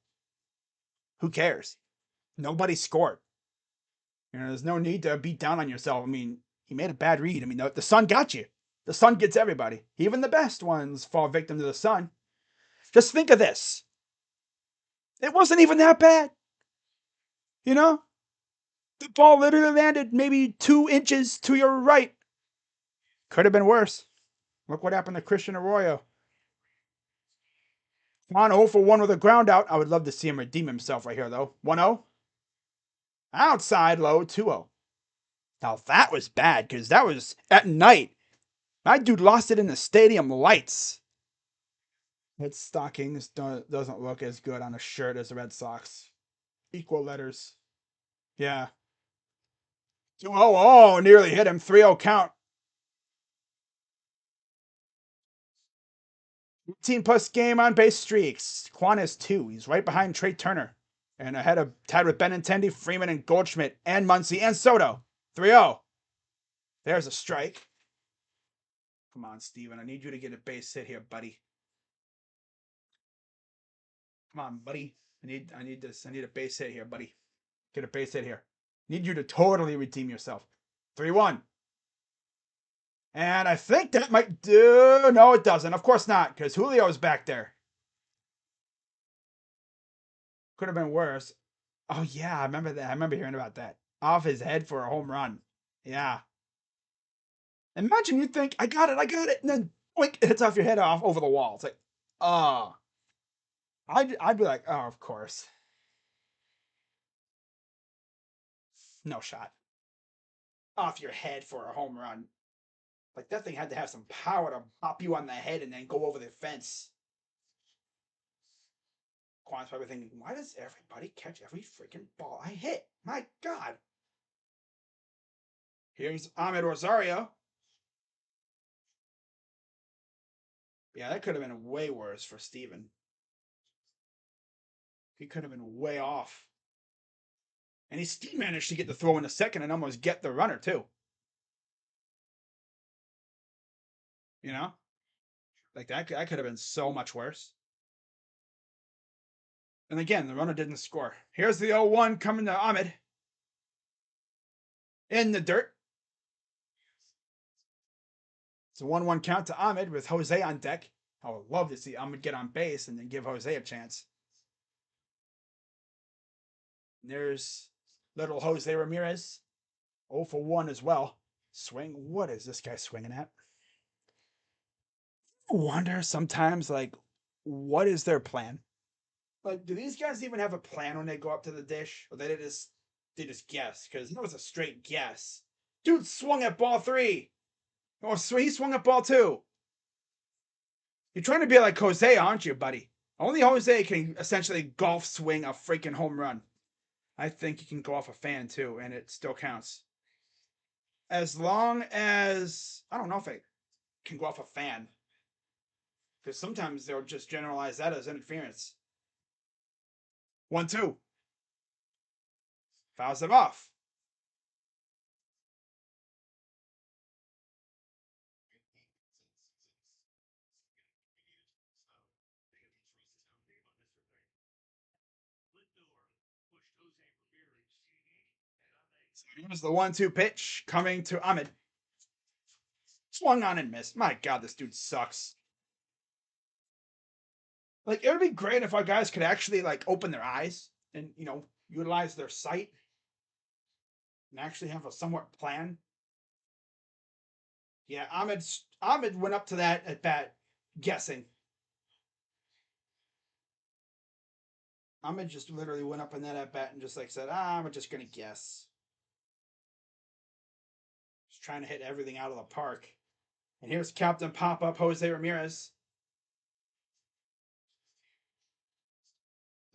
[SPEAKER 1] Who cares? Nobody scored. There's no need to beat down on yourself. I mean, he made a bad read. I mean, the sun got you. The sun gets everybody. Even the best ones fall victim to the sun. Just think of this. It wasn't even that bad. You know? The ball literally landed maybe 2 inches to your right. Could have been worse. Look what happened to Christian Arroyo. On 0 for 1 with a ground out. I would love to see him redeem himself right here, though. 1-0. Outside low, 2-0. Now that was bad because that was at night. My dude lost it in the stadium lights. His stockings doesn't look as good on a shirt as the Red Sox. Equal letters. Yeah. 2-0. Oh, nearly hit him. 3-0 count. 18-plus game on base streaks. Quan has 2. He's right behind Trey Turner. And ahead of tied with Benintendi, Freeman, and Goldschmidt, and Muncy, and Soto. 3-0. There's a strike. Come on, Steven. I need you to get a base hit here, buddy. Come on, buddy. I need this. I need a base hit here, buddy. Get a base hit here. Need you to totally redeem yourself. 3-1. And I think that might do. No, it doesn't. Of course not, because Julio's back there. Could have been worse. Oh, yeah, I remember that. I remember hearing about that. Off his head for a home run. Yeah. Imagine you think, I got it, and then boink, it hits off your head off over the wall. It's like, oh. I'd be like, oh, of course. No shot. Off your head for a home run. Like, that thing had to have some power to pop you on the head and then go over the fence. Quan's probably thinking, why does everybody catch every freaking ball I hit? My God. Here's Ahmed Rosario. Yeah, that could have been way worse for Steven. He could have been way off. And he still managed to get the throw in the second and almost get the runner, too. You know? Like, that could have been so much worse. And again, the runner didn't score. Here's the 0-1 coming to Ahmed. In the dirt. It's a 1-1 count to Ahmed with Jose on deck. I would love to see Ahmed get on base and then give Jose a chance. And there's little Jose Ramirez. 0 for 1 as well. Swing. What is this guy swinging at? I wonder sometimes, like, what is their plan? Like, do these guys even have a plan when they go up to the dish? Or they just guess? Because it was a straight guess. Dude swung at ball 3. Or he swung at ball 2. You're trying to be like Jose, aren't you, buddy? Only Jose can essentially golf swing a freaking home run. I think you can go off a fan too, and it still counts. As long as I don't know if it can go off a fan. Because sometimes they'll just generalize that as interference. 1-2. Fouls it off. So here's the 1-2 pitch coming to Ahmed. Swung on and missed. My God, this dude sucks. Like, it would be great if our guys could actually, like, open their eyes and, utilize their sight and actually have a somewhat plan. Yeah, Ahmed went up to that at bat guessing. Ahmed just literally went up in that at bat and just like said, I'm just gonna guess. Just trying to hit everything out of the park. And here's Captain Pop-Up Jose Ramirez.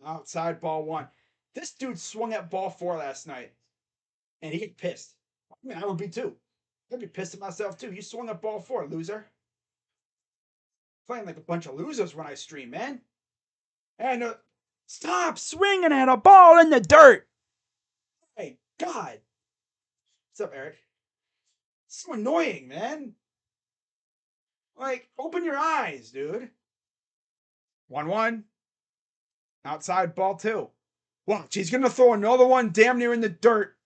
[SPEAKER 1] Outside ball 1. This dude swung at ball 4 last night. And he get pissed. I mean, I would be too. I'd be pissed at myself too. You swung at ball 4, loser. Playing like a bunch of losers when I stream, man. And stop swinging at a ball in the dirt. Hey, God. What's up, Eric? It's so annoying, man. Like, open your eyes, dude. 1-1. Outside ball two. Watch, he's gonna throw another one damn near in the dirt.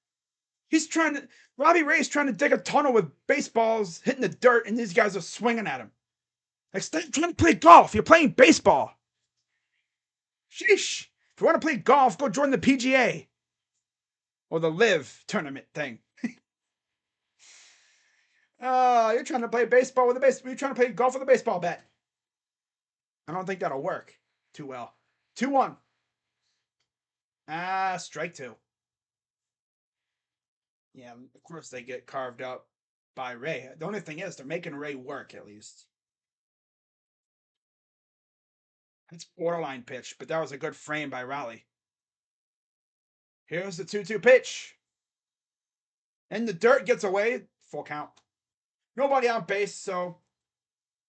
[SPEAKER 1] Robbie Ray's trying to dig a tunnel with baseballs hitting the dirt, and these guys are swinging at him. Like, stop trying to play golf. You're playing baseball. Sheesh. If you want to play golf, go join the PGA or the Live tournament thing. You're trying to play baseball with a baseball. You're trying to play golf with a baseball bat. I don't think that'll work too well. 2-1. Strike two. Yeah, of course they get carved up by Ray. The only thing is, they're making Ray work at least. It's borderline pitch, but that was a good frame by Raleigh. Here's the 2-2 pitch. And the dirt gets away. Full count. Nobody on base, so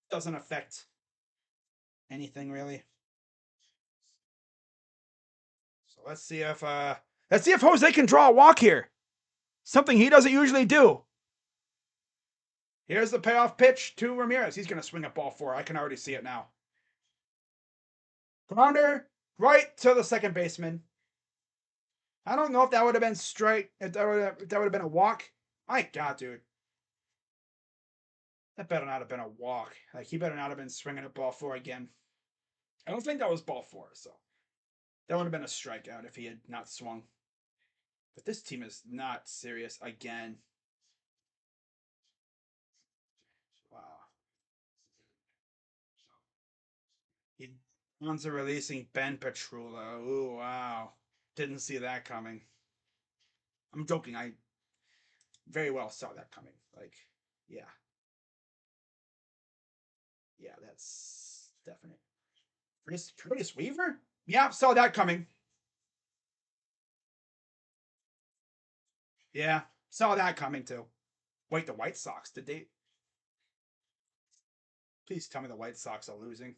[SPEAKER 1] doesn't affect anything really. So let's see if Jose can draw a walk here. Something he doesn't usually do. Here's the payoff pitch to Ramirez. He's going to swing a ball four. I can already see it now. Grounder right to the second baseman. I don't know if that would have been strike. If that would have been a walk. My God, dude. That better not have been a walk. Like, he better not have been swinging at ball four again. I don't think that was ball four, so that would have been a strikeout if he had not swung. But this team is not serious again. Wow. Ones are releasing Ben Petrula. Ooh, wow. Didn't see that coming. I'm joking. I very well saw that coming. Like, yeah. Yeah, that's definite. Curtis Weaver? Yeah, saw that coming. Yeah, saw that coming too. Wait, the White Sox, did they? Please tell me the White Sox are losing.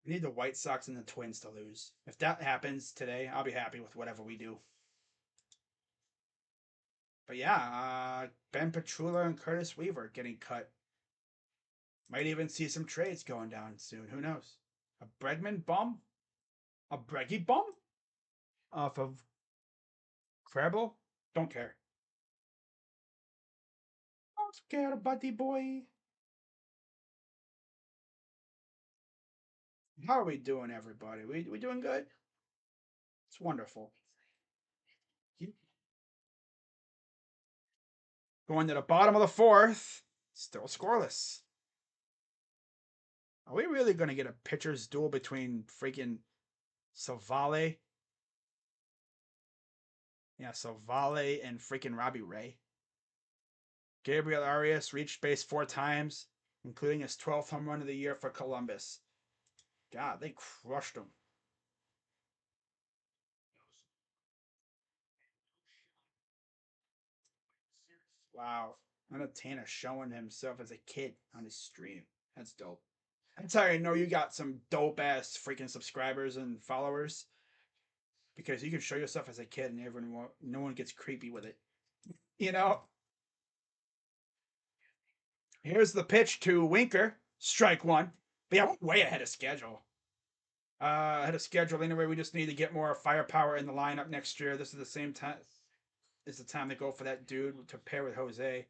[SPEAKER 1] We need the White Sox and the Twins to lose. If that happens today, I'll be happy with whatever we do. But yeah, Ben Petrula and Curtis Weaver getting cut. Might even see some trades going down soon. Who knows? A Bregman bum? A Breggy bum? Off of Crabble? Don't care. Don't care, buddy boy. How are we doing, everybody? We doing good? It's wonderful. Going to the bottom of the fourth. Still scoreless. Are we really going to get a pitcher's duel between freaking Savale? Yeah, Savale and freaking Robbie Ray. Gabriel Arias reached base 4 times, including his 12th home run of the year for Columbus. God, they crushed him. Wow. Anatana showing himself as a kid on his stream. That's dope. That's how I know you got some dope ass freaking subscribers and followers. Because you can show yourself as a kid and everyone, no one gets creepy with it. You know? Here's the pitch to Winker. Strike one. But yeah, we're way ahead of schedule. Ahead of schedule. Anyway, we just need to get more firepower in the lineup next year. This is the same time. Is the time to go for that dude to pair with Jose.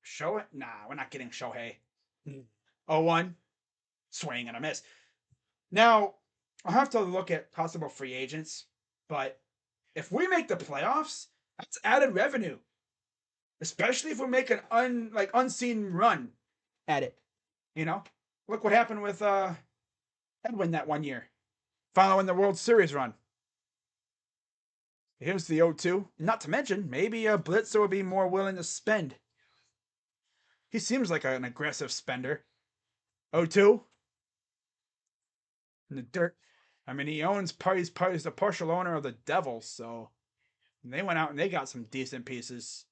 [SPEAKER 1] Show it? Nah, we're not getting Shohei. 0-1. Swing and a miss. Now, I'll have to look at possible free agents, but if we make the playoffs, that's added revenue. Especially if we make an unseen run at it. You know? Look what happened with Edwin that one year. Following the World Series run. Here's the 0-2. Not to mention, maybe Blitzer would be more willing to spend. He seems like an aggressive spender. 0-2. In the dirt. I mean, he's the partial owner of the Devils, so they went out and they got some decent pieces.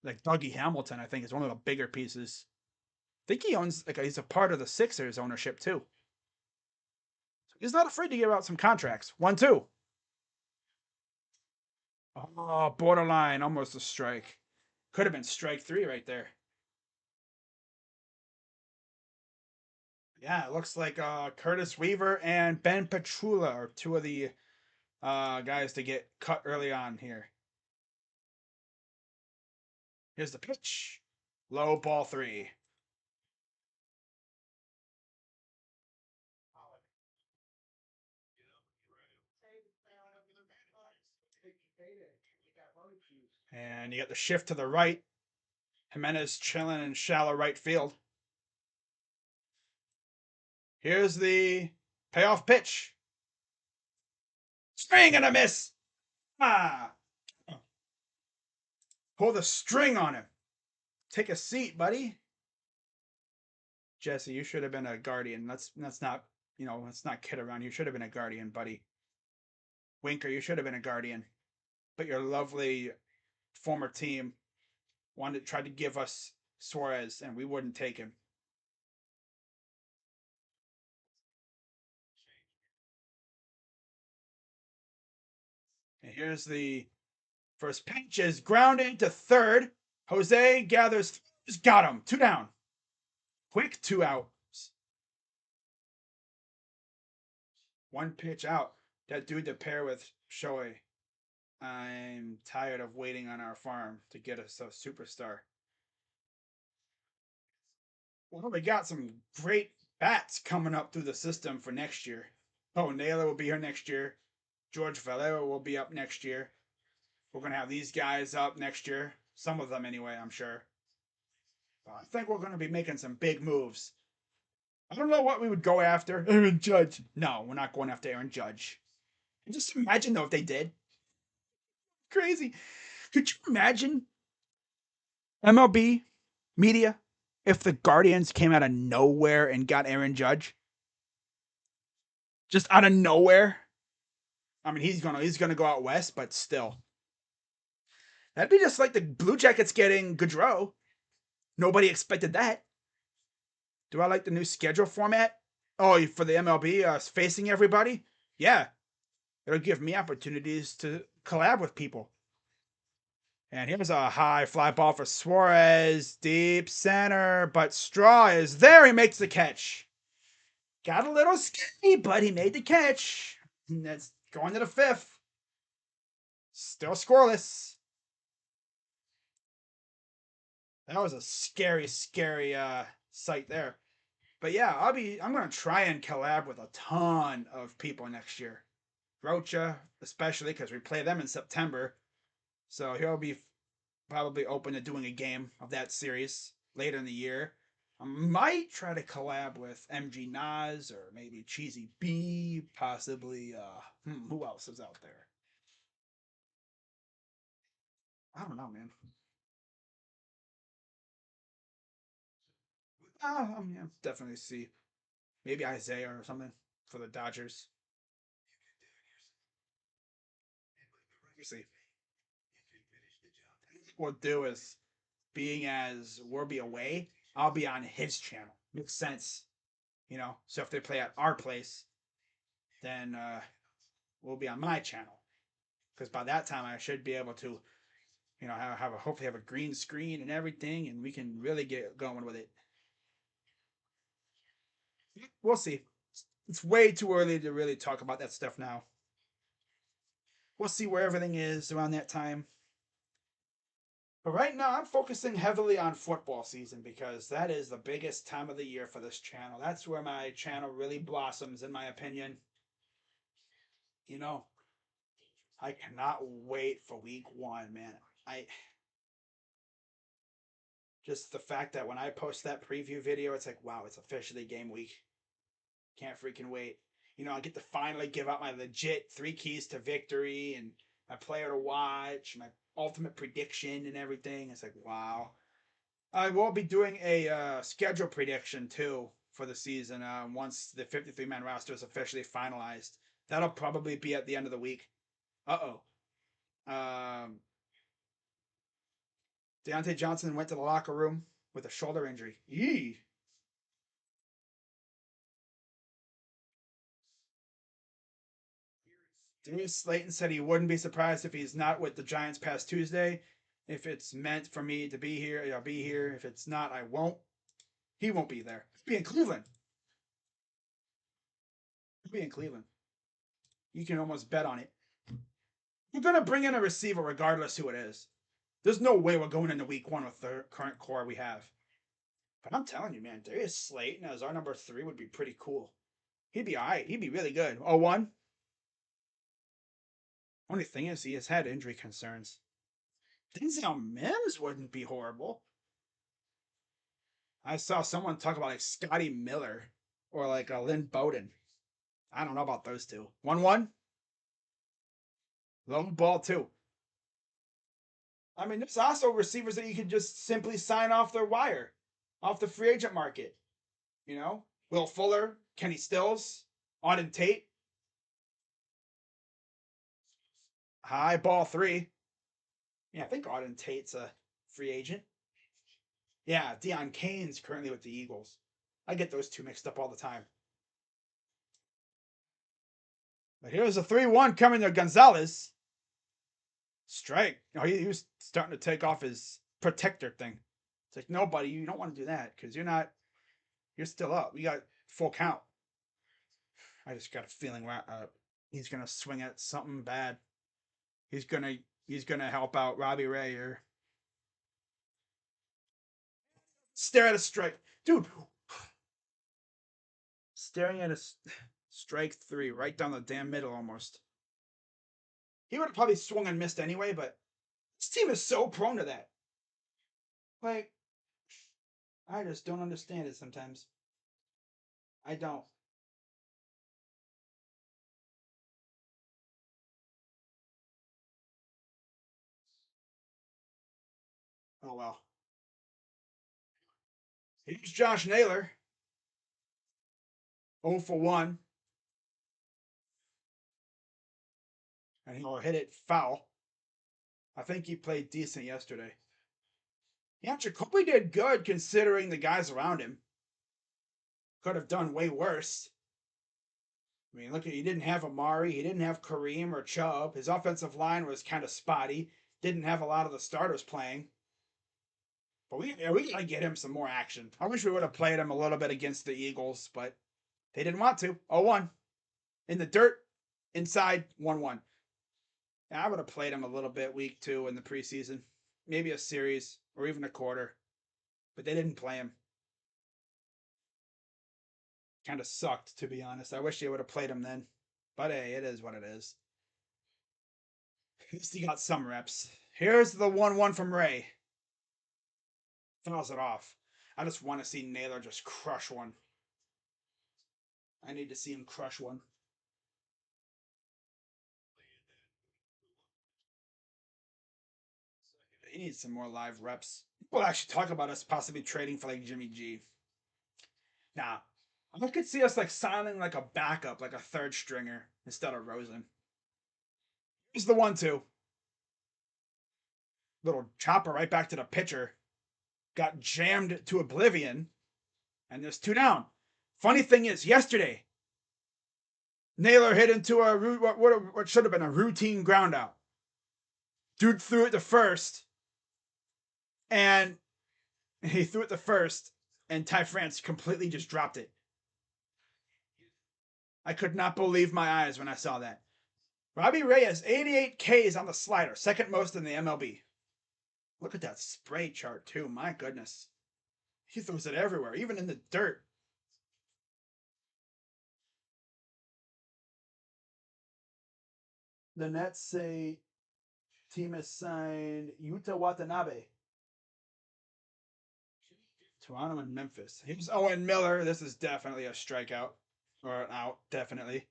[SPEAKER 1] Like Dougie Hamilton, I think, is one of the bigger pieces. I think he owns, he's a part of the Sixers ownership, too. So he's not afraid to give out some contracts. 1-2. Oh, borderline, almost a strike. Could have been strike 3 right there. Yeah, it looks like Curtis Weaver and Ben Petrula are two of the guys to get cut early on here. Here's the pitch. Low ball three. And you got the shift to the right. Jimenez chilling in shallow right field. Here's the payoff pitch. String and a miss. Ah. Pull the string on him. Take a seat, buddy. Jesse, you should have been a guardian. That's not, let's not kid around. You should have been a guardian, buddy. Winker, you should have been a guardian. But your lovely former team tried to give us Suarez, and we wouldn't take him. And here's the first pitch is grounded to third. Jose gathers, got him. 2 down. Quick 2 outs. 1 pitch out. That dude to pair with Shohei. I'm tired of waiting on our farm to get us a superstar. Well, we got some great bats coming up through the system for next year. Oh, Naylor will be here next year. George Valero will be up next year. We're going to have these guys up next year. Some of them, anyway, I'm sure. I think we're going to be making some big moves. I don't know what we would go after. Aaron Judge. No, we're not going after Aaron Judge. Just imagine, though, if they did. Crazy. Could you imagine MLB media if the Guardians came out of nowhere and got Aaron Judge? Just out of nowhere? I mean, he's gonna go out west, but still. That'd be just like the Blue Jackets getting Gaudreau. Nobody expected that. Do I like the new schedule format? Oh, for the MLB, facing everybody? Yeah. It'll give me opportunities to collab with people. And here's a high fly ball for Suarez. Deep center, but Straw is there. He makes the catch. Got a little skinny, but he made the catch. And that's going to the 5th. Still scoreless. That was a scary sight there. But yeah, I'm gonna try and collab with a ton of people next year. Rocha, especially because we play them in September. So he'll be probably open to doing a game of that series later in the year. I might try to collab with MG Nas or maybe Cheesy B, possibly. Who else is out there? I don't know, man. Yeah, definitely see maybe Isaiah or something for the Dodgers. You see, what we'll do is, being as we'll be away, I'll be on his channel. Makes sense, So if they play at our place, then we'll be on my channel. Because by that time, I should be able to, hopefully have a green screen and everything, and we can really get going with it. We'll see. It's way too early to really talk about that stuff now. We'll see where everything is around that time. But right now, I'm focusing heavily on football season because that is the biggest time of the year for this channel. That's where my channel really blossoms, in my opinion. I cannot wait for week 1, man. I Just the fact that when I post that preview video, it's like, wow, it's officially game week. Can't freaking wait. I get to finally give out my legit 3 keys to victory and my player to watch, my ultimate prediction and everything. It's like, wow. I will be doing a schedule prediction too for the season once the 53-man roster is officially finalized. That'll probably be at the end of the week. Uh-oh. Um, Deontay Johnson went to the locker room with a shoulder injury. Yee. Darius Slayton said he wouldn't be surprised if he's not with the Giants past Tuesday. If it's meant for me to be here, I'll be here. If it's not, I won't. He won't be there. He'll be in Cleveland. He'll be in Cleveland. You can almost bet on it. We're going to bring in a receiver regardless who it is. There's no way we're going into week 1 with the current core we have. But I'm telling you, man, Darius Slayton as our number 3 would be pretty cool. He'd be all right. He'd be really good. 0-1. Only thing is, he has had injury concerns. Denzel Mims wouldn't be horrible. I saw someone talk about like Scotty Miller or like a Lynn Bowden. I don't know about those two. 1-1. Low ball, too. I mean, there's also receivers that you could just simply sign off their wire, off the free agent market. You know, Will Fuller, Kenny Stills, Auden Tate. High ball 3. Yeah, I think Auden Tate's a free agent. Yeah, Deion Kane's currently with the Eagles. I get those two mixed up all the time. But here's a 3-1 coming to Gonzalez. Strike. Oh, he was starting to take off his protector thing. It's like, no, buddy, you don't want to do that because you're still up. We got full count. I just got a feeling he's gonna swing at something bad. He's gonna help out Robbie Ray or stare at a strike, dude. Staring at a strike 3 right down the damn middle almost. He would have probably swung and missed anyway, but this team is so prone to that. Like, I just don't understand it sometimes. I don't. Oh well. Here's Josh Naylor. 0 for 1. And he'll hit it foul. I think he played decent yesterday. Yeah, Jacoby did good considering the guys around him. Could have done way worse. I mean, look, he didn't have Amari, he didn't have Kareem or Chubb. His offensive line was kind of spotty. Didn't have a lot of the starters playing. But we gotta get him some more action. I wish we would have played him a little bit against the Eagles, but they didn't want to. 0-1. In the dirt, inside, 1-1. I would have played him a little bit week 2 in the preseason. Maybe a series or even a quarter. But they didn't play him. Kind of sucked, to be honest. I wish they would have played him then. But hey, it is what it is. At least he got some reps. Here's the 1-1 from Ray. Fouls it off. I just want to see Naylor just crush one. I need to see him crush one. He needs some more live reps. People actually talk about us possibly trading for like Jimmy G. Nah, I could see us like signing like a backup, like a third stringer instead of Rosen. Here's the 1-2. Little chopper right back to the pitcher. Got jammed to oblivion. And there's 2 down. Funny thing is, yesterday, Naylor hit into what should have been a routine ground out. Dude threw it to first. And he threw it to first. And Ty France completely just dropped it. I could not believe my eyes when I saw that. Robbie Ray has 88 Ks on the slider, second most in the MLB. Look at that spray chart, too. My goodness. He throws it everywhere, even in the dirt. The Nets say team has signed Yuta Watanabe. Toronto and Memphis. Here's Owen Miller. This is definitely a strikeout. Or an out, definitely.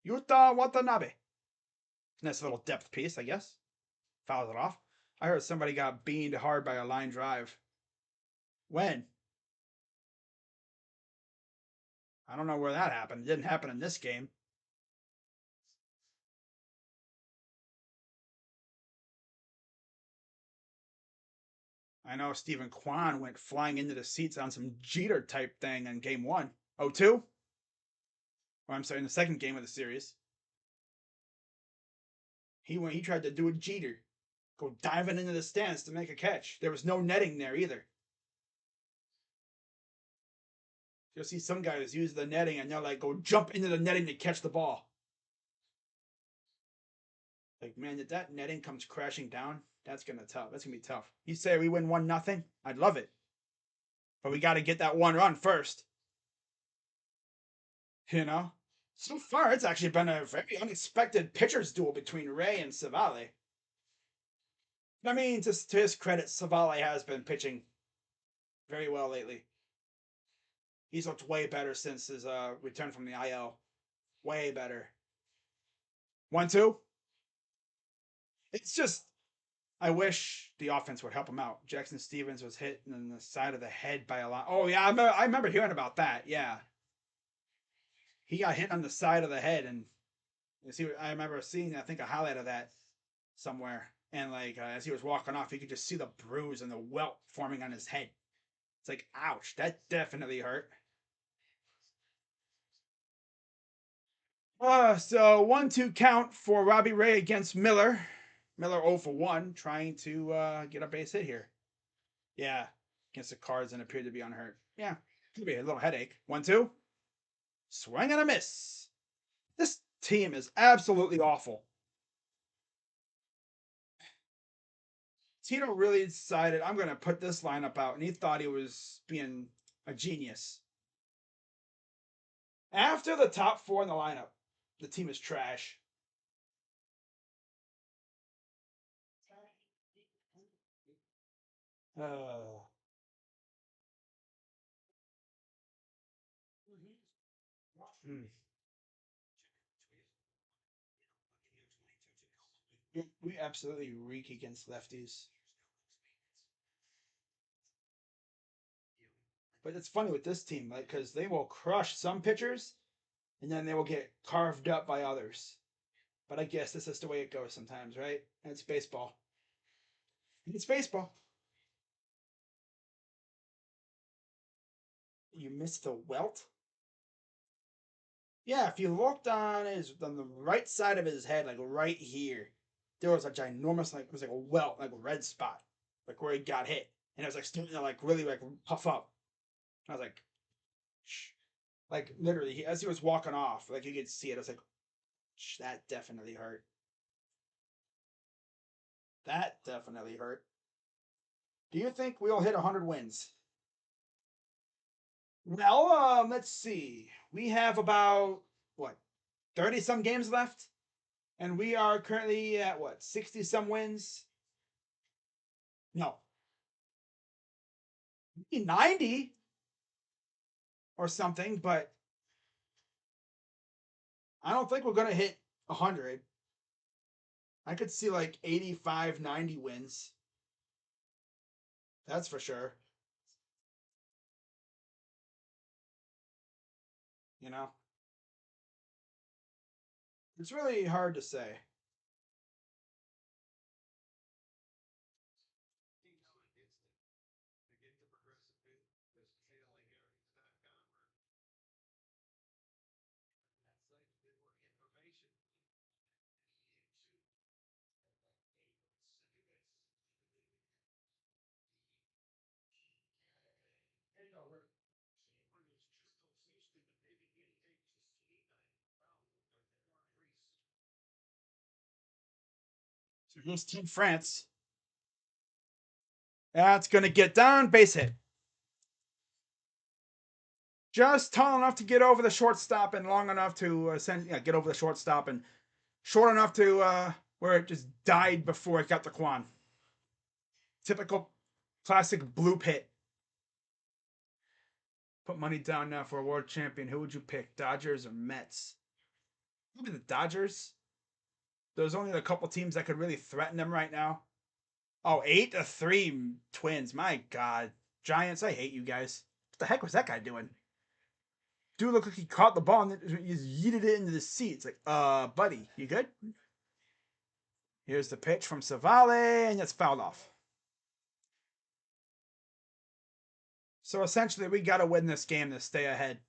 [SPEAKER 1] Yuta Watanabe. Nice little depth piece, I guess. Fouls it off. I heard somebody got beaned hard by a line drive. When? I don't know where that happened. It didn't happen in this game. I know Stephen Kwan went flying into the seats on some Jeter type thing in game 1. 0-2? Or I'm sorry, in the second game of the series. He tried to do a Jeter. Go diving into the stands to make a catch. There was no netting there either. You'll see some guys use the netting and they'll like go jump into the netting to catch the ball. Like, man, if that netting comes crashing down, that's gonna tough. That's gonna be tough. You say we win 1-0, I'd love it, but we got to get that one run first. You know, so far it's actually been a very unexpected pitchers duel between Ray and Savale. I mean, just to his credit, Savale has been pitching very well lately. He's looked way better since his return from the IL. Way better. 1-2. It's just I wish the offense would help him out. Jackson Stevens was hit in the side of the head by a lot. Oh yeah, I remember hearing about that. Yeah, he got hit on the side of the head, and see, I remember seeing I think a highlight of that somewhere. And like as he was walking off, you could just see the bruise and the welt forming on his head. It's like, ouch, that definitely hurt. So 1-2 count for Robbie Ray against Miller. Miller 0 for 1, trying to get a base hit here. Yeah, against the Cards and appeared to be unhurt. Yeah, could be a little headache. 1-2. Swing and a miss. This team is absolutely awful. Tito really decided I'm going to put this lineup out, and he thought he was being a genius. After the top four in the lineup, the team is trash. Uh, hmm. We absolutely reek against lefties. But it's funny with this team, like, because they will crush some pitchers, and then they will get carved up by others. But I guess this is the way it goes sometimes, right? And it's baseball. It's baseball. You missed the welt? Yeah, if you looked on the right side of his head, like right here, there was a ginormous, like it was like a welt, like a red spot, like where he got hit, and it was like starting to like really like puff up. I was like, shh. Like literally, as he was walking off, like you could see it. I was like, shh, that definitely hurt. That definitely hurt. Do you think we'll hit 100 wins? Well, let's see. We have about what 30 some games left, and we are currently at what 60 some wins. No, 90 or something, but I don't think we're gonna hit 100. I could see like 85, 90 wins. That's for sure. You know, it's really hard to say. So here's Team France. That's gonna get down, base hit. Just tall enough to get over the shortstop and long enough to get over the shortstop and short enough to where it just died before it got to Quan. Typical classic blue pit. Put money down now for a world champion. Who would you pick, Dodgers or Mets? Maybe the Dodgers. There's only a couple teams that could really threaten them right now. Oh, 8-3 Twins. My God. Giants, I hate you guys. What the heck was that guy doing? Dude looked like he caught the ball and then he just yeeted it into the seats. Like, buddy, you good? Here's the pitch from Savale, and it's fouled off. So essentially, we got to win this game to stay ahead.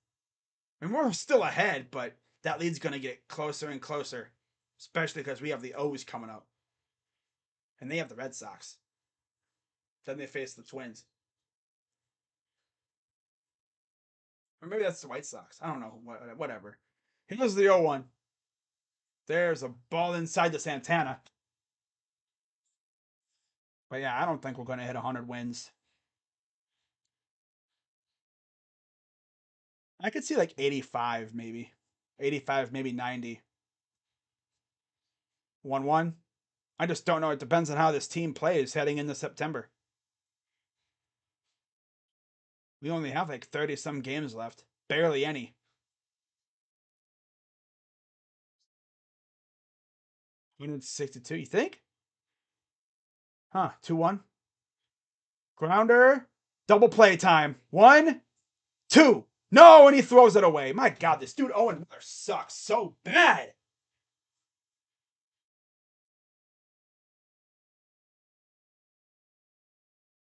[SPEAKER 1] I mean, we're still ahead, but that lead's going to get closer and closer, especially because we have the O's coming up. And they have the Red Sox. Then they face the Twins. Or maybe that's the White Sox. I don't know. Whatever. Here's the 0-1. There's a ball inside to Santana. But yeah, I don't think we're going to hit 100 wins. I could see like 85 maybe. 85, maybe 90. 1-1. I just don't know. It depends on how this team plays heading into September. We only have like 30 some games left. Barely any. 162, you think? Huh, 2-1. Grounder. Double play time. 1, 2. No, and he throws it away. My God, this dude Owen Miller sucks so bad.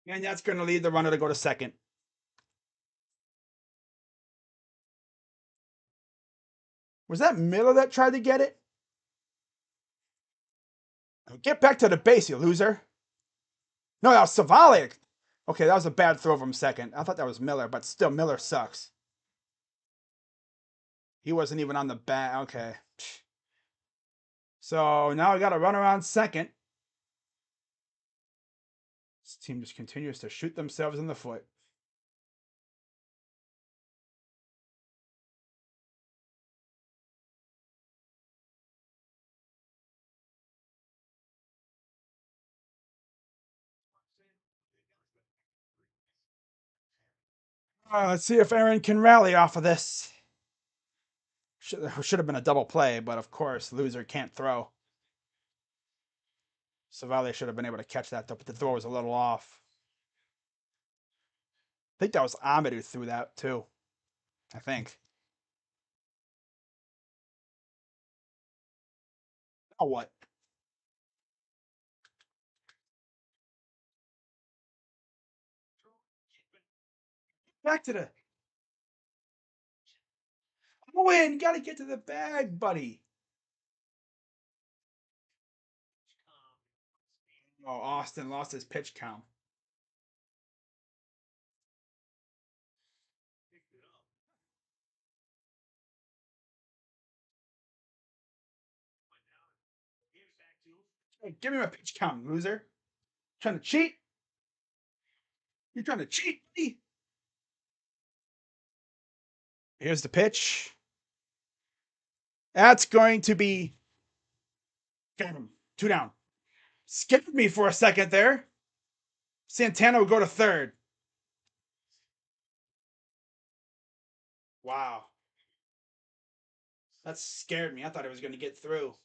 [SPEAKER 1] And that's going to lead the runner to go to second. Was that Miller that tried to get it? Get back to the base, you loser. No, that was Savali. Okay, that was a bad throw from second. I thought that was Miller, but still, Miller sucks. He wasn't even on the bat. Okay. So now I got to run around second. This team just continues to shoot themselves in the foot. Let's see if Aaron can rally off of this. Should have been a double play, but of course, loser can't throw. Savali should have been able to catch that, though, but the throw was a little off. I think that was Ahmed who threw that, too. I think. Now what? Back to the. Owen, you got to get to the bag, buddy. Oh, Austin lost his pitch count. Hey, give me my pitch count, loser. Trying to cheat? You're trying to cheat, buddy? Here's the pitch. That's going to be. Got him. 2 down. Skipped me for a second there. Santana will go to third. Wow. That scared me. I thought it was going to get through.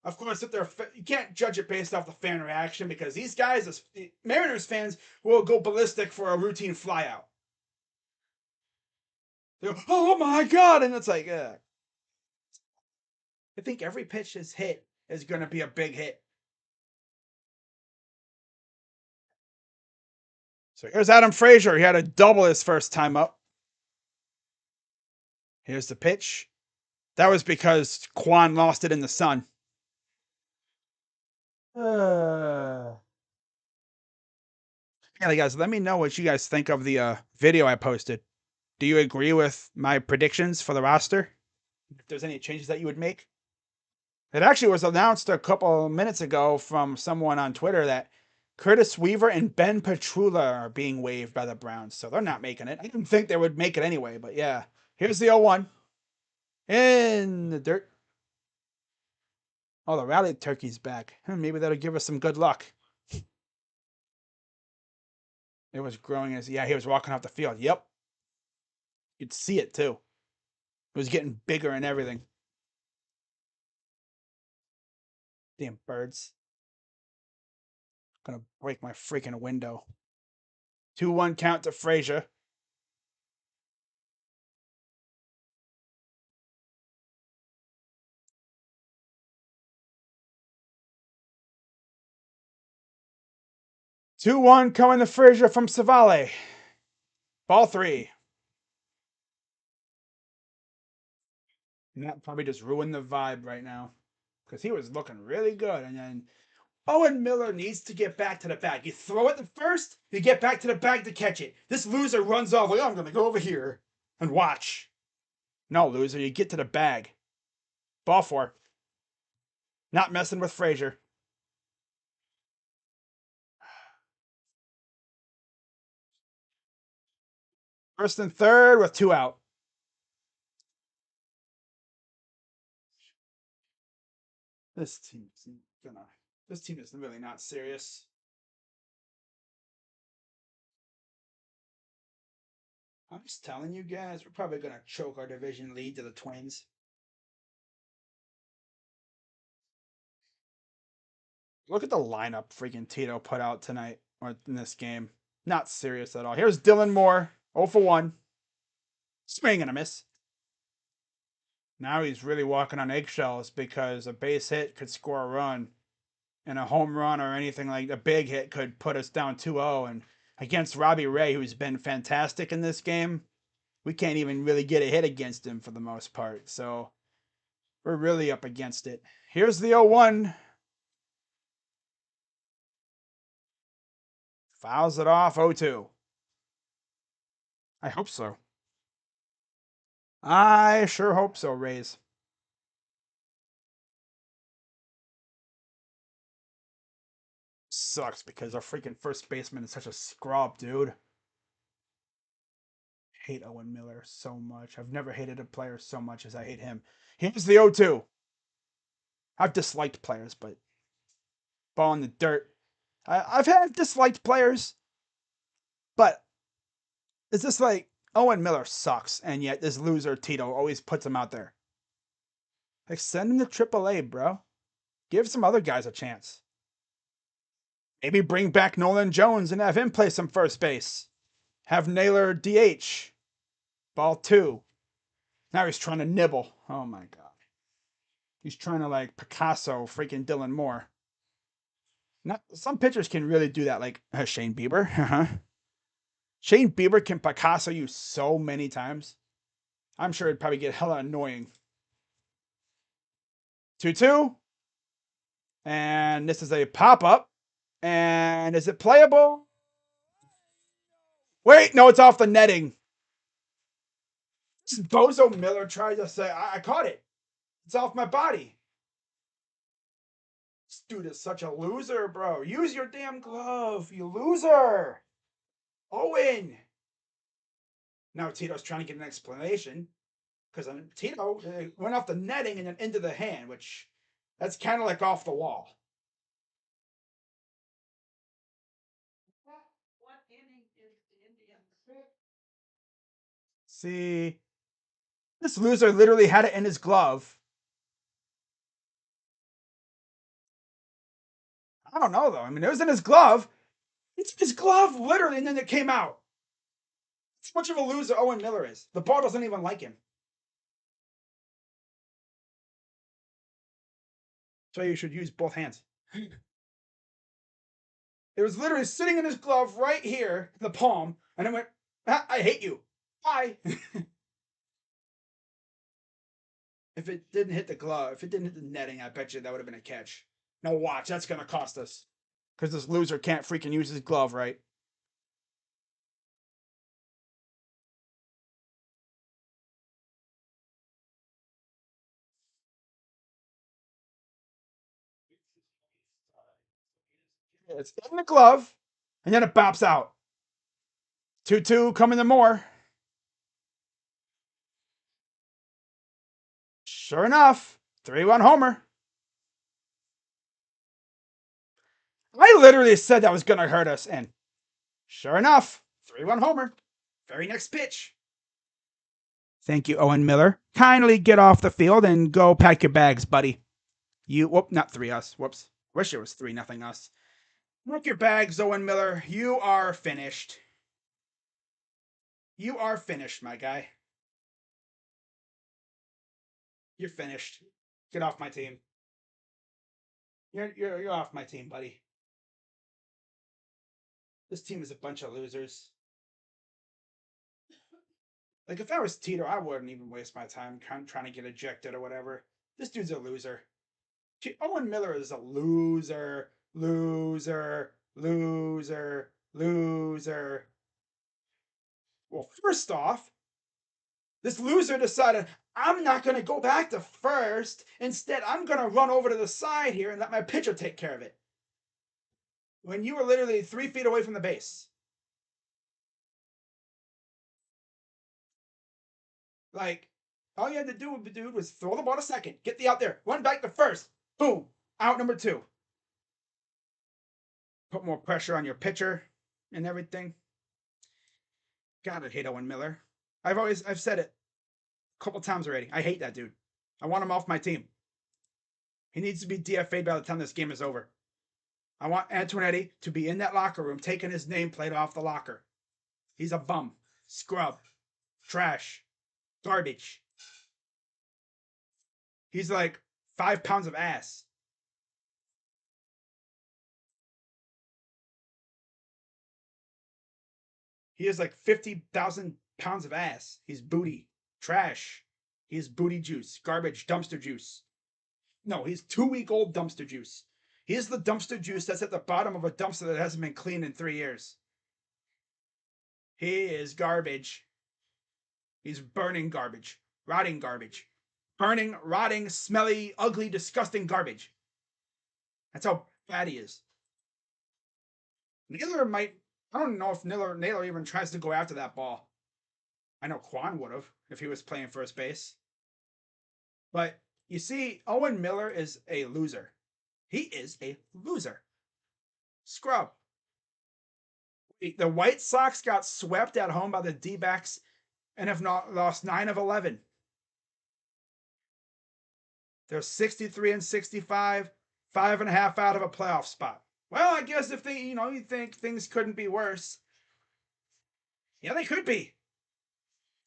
[SPEAKER 1] Of course, if they're you can't judge it based off the fan reaction because these guys, as Mariners fans, will go ballistic for a routine flyout. They go, "Oh my God!" And it's like, I think every pitch is hit is going to be a big hit. So here's Adam Frazier. He had a double his first time up. Here's the pitch. That was because Kwan lost it in the sun. Yeah, guys, let me know what you guys think of the video I posted. Do you agree with my predictions for the roster? If there's any changes that you would make? It actually was announced a couple minutes ago from someone on Twitter that Curtis Weaver and Ben Petrula are being waived by the Browns, so they're not making it. I didn't think they would make it anyway, but yeah. Here's the 0-1. In the dirt. Oh, the rally turkey's back. Maybe that'll give us some good luck. It was growing as, yeah, he was walking off the field. Yep. You'd see it too. It was getting bigger and everything. Damn birds. Gonna break my freaking window. 2-1 count to Frazier. Two one coming to Frazier from Savali. Ball 3. And that probably just ruined the vibe right now. Because he was looking really good. And then Owen Miller needs to get back to the bag. You throw it the first, you get back to the bag to catch it. This loser runs off like, oh, I'm going to go over here. And watch. No, loser, you get to the bag. Ball four. Not messing with Frazier. First and third with 2 out. This team is really not serious. I'm just telling you guys, we're probably gonna choke our division lead to the Twins. Look at the lineup freaking Tito put out tonight or in this game. Not serious at all. Here's Dylan Moore, 0 for 1. Swing and a miss. Now he's really walking on eggshells because a base hit could score a run, and a home run or anything like a big hit could put us down 2-0. And against Robbie Ray, who's been fantastic in this game, we can't even really get a hit against him for the most part. So we're really up against it. Here's the 0-1. Fouls it off 0-2. I hope so. I sure hope so, Rays. Sucks because our freaking first baseman is such a scrub, dude. Hate Owen Miller so much. I've never hated a player so much as I hate him. Here's the 0-2. I've disliked players, but ball in the dirt. I've had disliked players, but it's just like Owen Miller sucks, and yet this loser Tito always puts him out there. Like, send him to AAA, bro. Give some other guys a chance. Maybe bring back Nolan Jones and have him play some first base. Have Naylor DH. Ball 2. Now he's trying to nibble. Oh my god. He's trying to like Picasso freaking Dylan Moore. Not some pitchers can really do that, like Shane Bieber. Shane Bieber can Picasso you so many times. I'm sure it'd probably get hella annoying. 2-2. And this is a pop-up. And is it playable? Wait, no, it's off the netting. Bozo Miller tried to say, I caught it. It's off my body. This dude is such a loser, bro. Use your damn glove, you loser. Owen. Now Tito's trying to get an explanation because Tito went off the netting and then into the hand, which that's kind of like off the wall. What inning is the Indians? See, this loser literally had it in his glove. I don't know though. I mean, it was in his glove. It's his glove, literally, and then it came out. How much of a loser Owen Miller is. The ball doesn't even like him. So you should use both hands. It was literally sitting in his glove right here, the palm, and it went, I hate you. Bye. If it didn't hit the glove, if it didn't hit the netting, I bet you that would have been a catch. Now watch, that's going to cost us. Because this loser can't freaking use his glove right. It's in the glove, and then it bops out. 2-2 coming to more. Sure enough, 3-1 homer. I literally said that was going to hurt us, and sure enough, 3-1 homer. Very next pitch. Thank you, Owen Miller. Kindly get off the field and go pack your bags, buddy. Not 3 us. Whoops. Wish it was 3-0 us. Pack your bags, Owen Miller. You are finished. You are finished, my guy. You're finished. Get off my team. You're off my team, buddy. This team is a bunch of losers. Like, if I was Tito, I wouldn't even waste my time trying to get ejected or whatever. This dude's a loser. Owen Miller is a loser. Loser. Loser. Loser. Well, first off, This loser decided, I'm not going to go back to first. Instead, I'm going to run over to the side here and let my pitcher take care of it. When you were literally 3 feet away from the base. Like, all you had to do, dude, was throw the ball to second, get the out there, run back to first. Boom. Out number 2. Put more pressure on your pitcher and everything. God, I hate Owen Miller. I've said it a couple times already. I hate that dude. I want him off my team. He needs to be DFA'd by the time this game is over. I want Antonetti to be in that locker room taking his nameplate off the locker. He's a bum, scrub, trash, garbage. He's like 5 pounds of ass. He is like 50,000 pounds of ass. He's booty, trash. He's booty juice, garbage, dumpster juice. No, he's 2-week-old dumpster juice. He's the dumpster juice that's at the bottom of a dumpster that hasn't been cleaned in 3 years. He is garbage. He's burning garbage, rotting garbage. Burning, rotting, smelly, ugly, disgusting garbage. That's how bad he is. Naylor might, I don't know if Naylor even tries to go after that ball. I know Kwan would have if he was playing first base. But you see, Owen Miller is a loser. He is a loser. Scrub. The White Sox got swept at home by the D-backs and have not lost 9 of 11. They're 63-65, 5.5 out of a playoff spot. Well, I guess if they, you think things couldn't be worse. Yeah, they could be.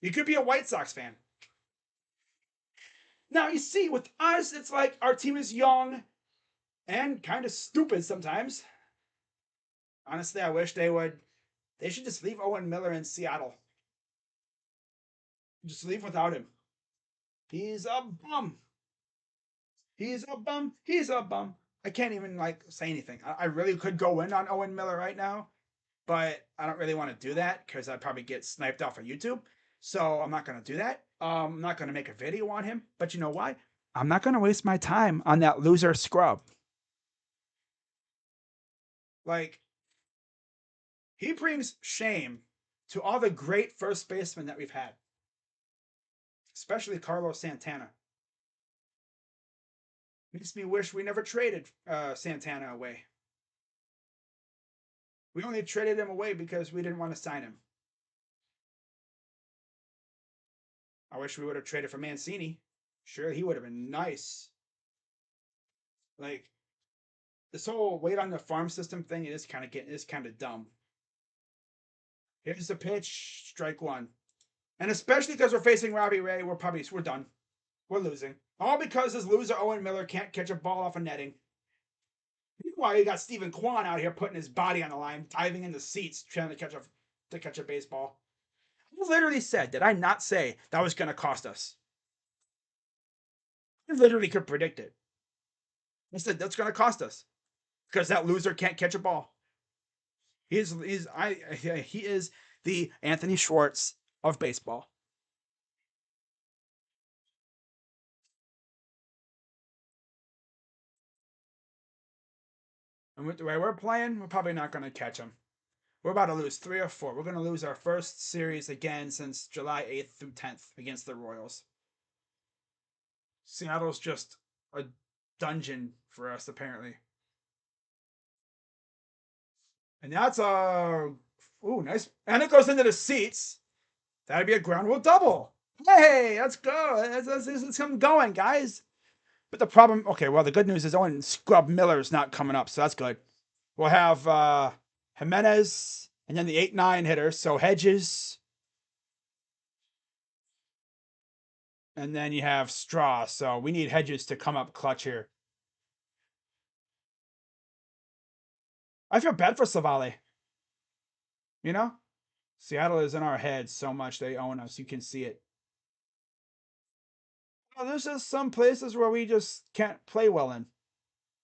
[SPEAKER 1] You could be a White Sox fan. Now, you see, with us, it's like our team is young and kind of stupid sometimes. Honestly, I wish they should just leave Owen Miller in Seattle. Just leave without him. He's a bum. He's a bum. He's a bum. I can't even say anything. I really could go in on Owen Miller right now, but I don't really want to do that because I'd probably get sniped off of YouTube. So I'm not going to do that. I'm not going to make a video on him. But you know why? I'm not going to waste my time on that loser scrub. He brings shame to all the great first basemen that we've had, especially Carlos Santana. Makes me wish we never traded Santana away. We only traded him away because we didn't want to sign him. I wish we would have traded for Mancini. Sure, he would have been nice. This whole wait on the farm system thing is kind of dumb. Here's the pitch, strike 1. And especially because we're facing Robbie Ray, we're done. We're losing. All because this loser Owen Miller can't catch a ball off a netting. Meanwhile, you got Stephen Kwan out here putting his body on the line, diving in the seats, trying to catch a baseball. I literally said, did I not say that was going to cost us? I literally could predict it. I said that's going to cost us because that loser can't catch a ball. He is the Anthony Schwartz of baseball. And with the way we're playing, we're probably not going to catch him. We're about to lose 3 or 4. We're going to lose our first series again since July 8th through 10th against the Royals. Seattle's just a dungeon for us, apparently. And that's nice. And it goes into the seats. That'd be a ground rule double. Hey, let's go. Let's come going, guys. But the problem, the good news is Owen Scrub Miller's not coming up, so that's good. We'll have Jimenez and then the 8-9 hitter, so Hedges. And then you have Straw, so we need Hedges to come up clutch here. I feel bad for Savale. Seattle is in our heads so much. They own us. You can see it. There's just some places where we just can't play well in.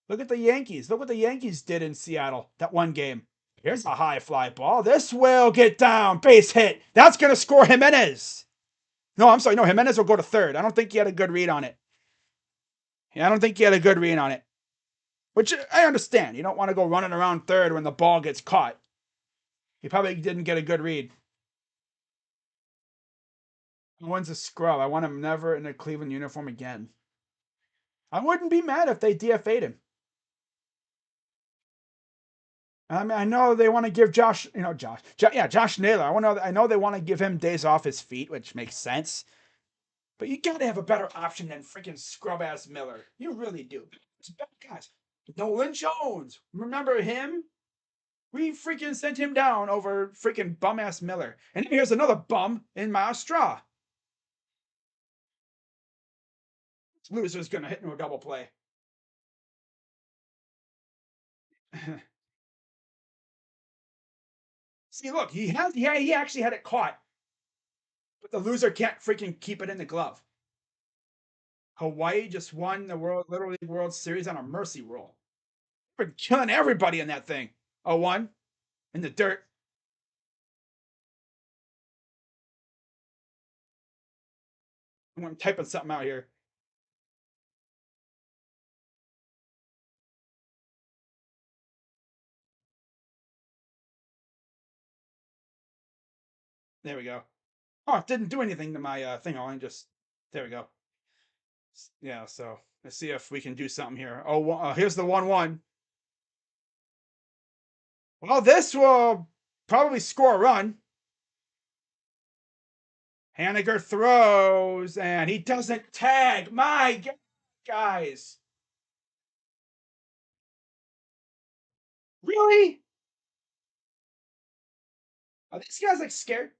[SPEAKER 1] Look at the Yankees. Look what the Yankees did in Seattle that one game. Here's a high fly ball. This will get down. Base hit. That's going to score Jimenez. No, I'm sorry. No, Jimenez will go to third. I don't think he had a good read on it. Yeah, I don't think he had a good read on it. Which I understand. You don't want to go running around third when the ball gets caught. He probably didn't get a good read. Owen's a scrub. I want him never in a Cleveland uniform again. I wouldn't be mad if they DFA'd him. I mean, I know they want to give Josh Naylor. I know they want to give him days off his feet, which makes sense. But you got to have a better option than freaking scrub ass Miller. You really do. It's bad guys. Nolan Jones. Remember him? We freaking sent him down over freaking bum ass Miller. And here's another bum in Miles Straw. This loser's gonna hit no double play. See, look, he actually had it caught. But the loser can't freaking keep it in the glove. Hawaii just won the Little League World Series on a mercy rule. We're killing everybody in that thing. 0-1 in the dirt. I'm typing something out here. There we go. Oh, it didn't do anything to my thing. There we go. Yeah, so let's see if we can do something here. Here's the 1-1. Well, this will probably score a run. Haniger throws, and he doesn't tag. My God, guys. Really? Are these guys like scared?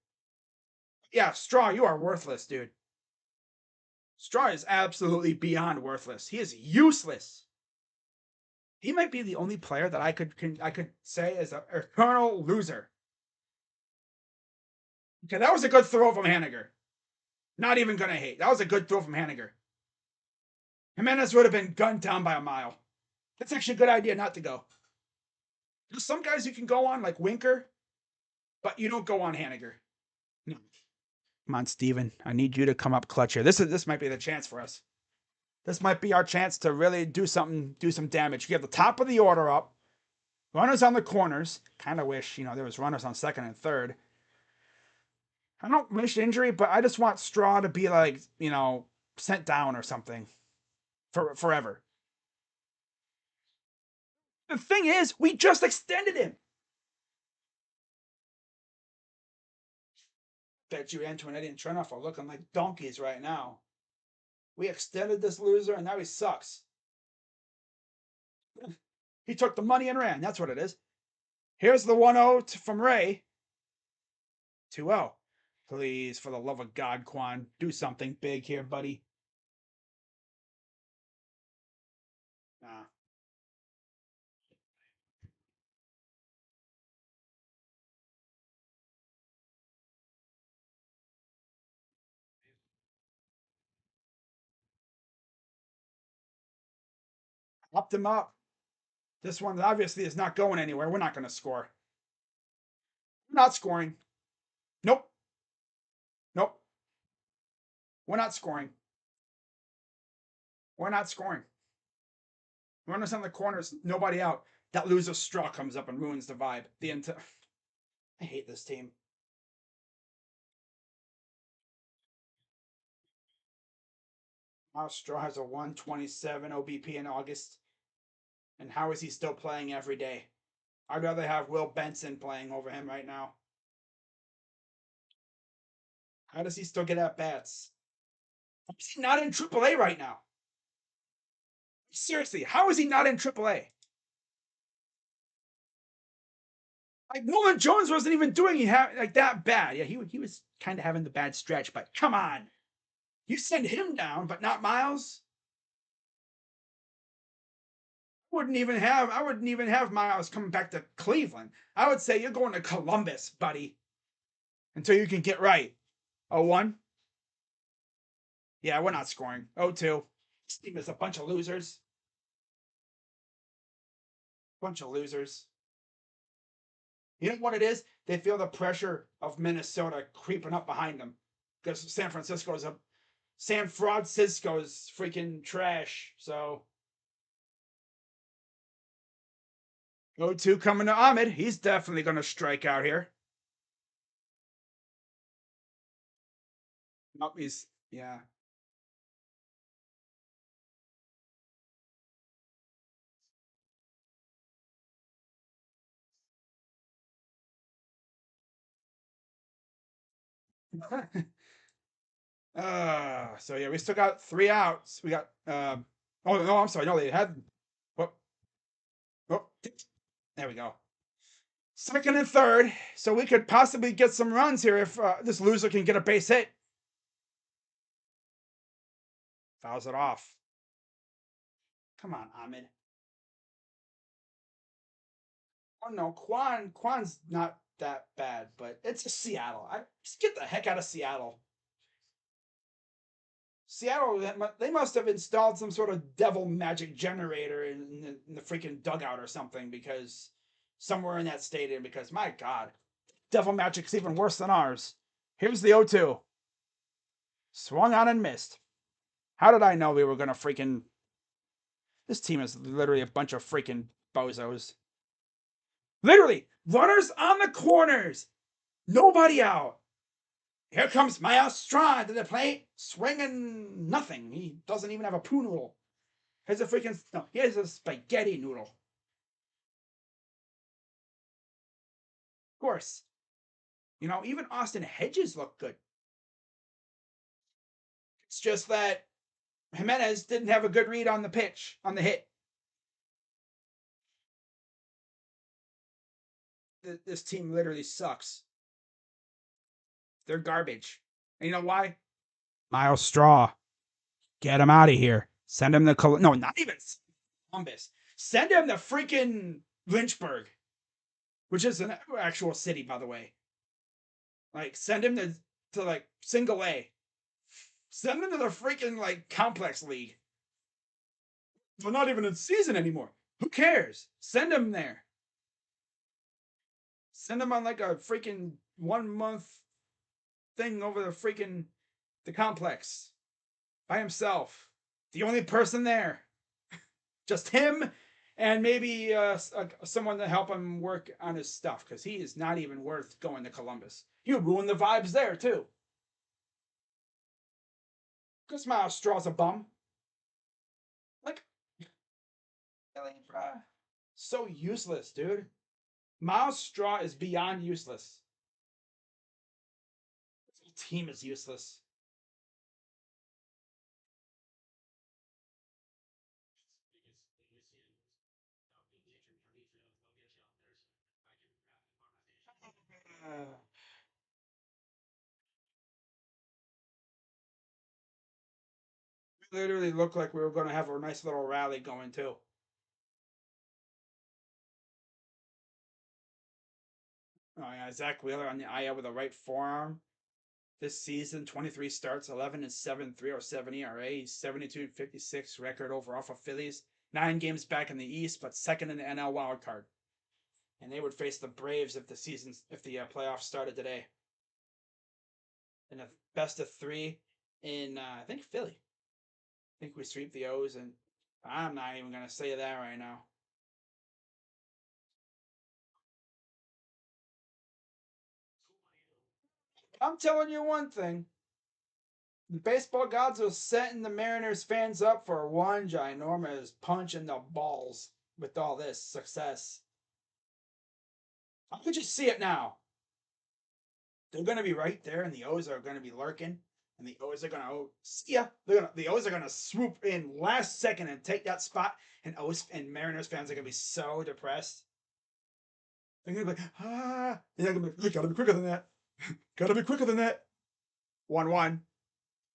[SPEAKER 1] Yeah, Straw, you are worthless, dude. Straw is absolutely beyond worthless. He is useless. He might be the only player that I could say is an eternal loser. Okay, that was a good throw from Haniger. Not even gonna hate. That was a good throw from Haniger. Jimenez would have been gunned down by a mile. That's actually a good idea not to go. There's some guys you can go on, like Winker, but you don't go on Haniger. No. Come on, Steven. I need you to come up clutch here. This might be the chance for us. This might be our chance to really do something, do some damage. You have the top of the order up, runners on the corners. Kind of wish, there was runners on second and third. I don't wish injury, but I just want Straw to be like, sent down or something for forever. The thing is, we just extended him. Bet you Antonetti and Chernoff are looking like donkeys right now. We extended this loser, and now he sucks. He took the money and ran. That's what it is. Here's the 1-0 from Ray. 2-0. Please, for the love of God, Quan, do something big here, buddy. Nah. Upped him up. This one obviously is not going anywhere. We're not going to score. We're not scoring. Nope. Nope. We're not scoring. We're not scoring. Runners on the corners, nobody out. That loser Straw comes up and ruins the vibe. I hate this team. Miles Straw has a 127 OBP in August. And how is he still playing every day? I'd rather have Will Benson playing over him right now. How does he still get at bats? How is he not in AAA right now? Seriously, how is he not in AAA? Like Nolan Jones wasn't even doing like that bad. Yeah, he was kind of having the bad stretch, but come on, you send him down, but not Miles. I wouldn't even have Miles coming back to Cleveland. I would say you're going to Columbus, buddy, until you can get right. 0-1. Yeah, we're not scoring. 0-2. This team is a bunch of losers. Bunch of losers. You know what it is? They feel the pressure of Minnesota creeping up behind them. because San Francisco's freaking trash. So 0-2 coming to Ahmed. He's definitely going to strike out here. Nope, he's yeah. So yeah, we still got 3 outs. We got oh no, I'm sorry. No, they had oh, oh, there we go. Second and third. So we could possibly get some runs here if this loser can get a base hit. Fouls it off. Come on, Ahmed. Oh no, Quan's not that bad, but it's a Seattle. Just get the heck out of Seattle. Seattle, they must have installed some sort of devil magic generator in the freaking dugout or something, because somewhere in that stadium, because my God, devil magic's even worse than ours. Here's the 0-2. Swung on and missed. How did I know we were going to freaking... This team is literally a bunch of freaking bozos. Literally, runners on the corners. Nobody out. Here comes Miles Straw to the plate, swinging nothing. He doesn't even have a poo noodle. Here's a freaking... No, here's a spaghetti noodle. Of course. You know, even Austin Hedges looked good. It's just that Jimenez didn't have a good read on the pitch, on the hit. This team literally sucks. They're garbage. And you know why? Miles Straw. Get him out of here. Send him to... No, not even Columbus. Send him to freaking Lynchburg, which is an actual city, by the way. Like, send him to like, single A. Send him to the freaking, like, complex league. We're not even in season anymore. Who cares? Send him there. Send him on, like, a freaking 1 month thing over the complex. By himself. The only person there. Just him and maybe someone to help him work on his stuff, because he is not even worth going to Columbus. You ruin the vibes there, too. Because Miles Straw's a bum. Like, really, bruh? So useless, dude. Miles Straw is beyond useless. The team is useless. We literally looked like we were going to have a nice little rally going, too. Oh, yeah, Zach Wheeler on the IL with a right forearm. This season, 23 starts, 11 and 7, 307 ERA. He's 72 56 record overall for Phillies. 9 games back in the East, but second in the NL wildcard. And they would face the Braves if the playoffs started today. And a best of 3 in, I think, Philly. I think we sweep the O's, and I'm not even going to say that right now. I'm telling you one thing. The baseball gods are setting the Mariners fans up for one ginormous punch in the balls with all this success. I could just see it now. They're going to be right there, and the O's are going to be lurking, and the O's are going to see ya. The O's are going to swoop in last second and take that spot, and O's and Mariners fans are going to be so depressed. They're going to be like, ah. And they're going to be like, gotta be quicker than that. Gotta be quicker than that. 1-1.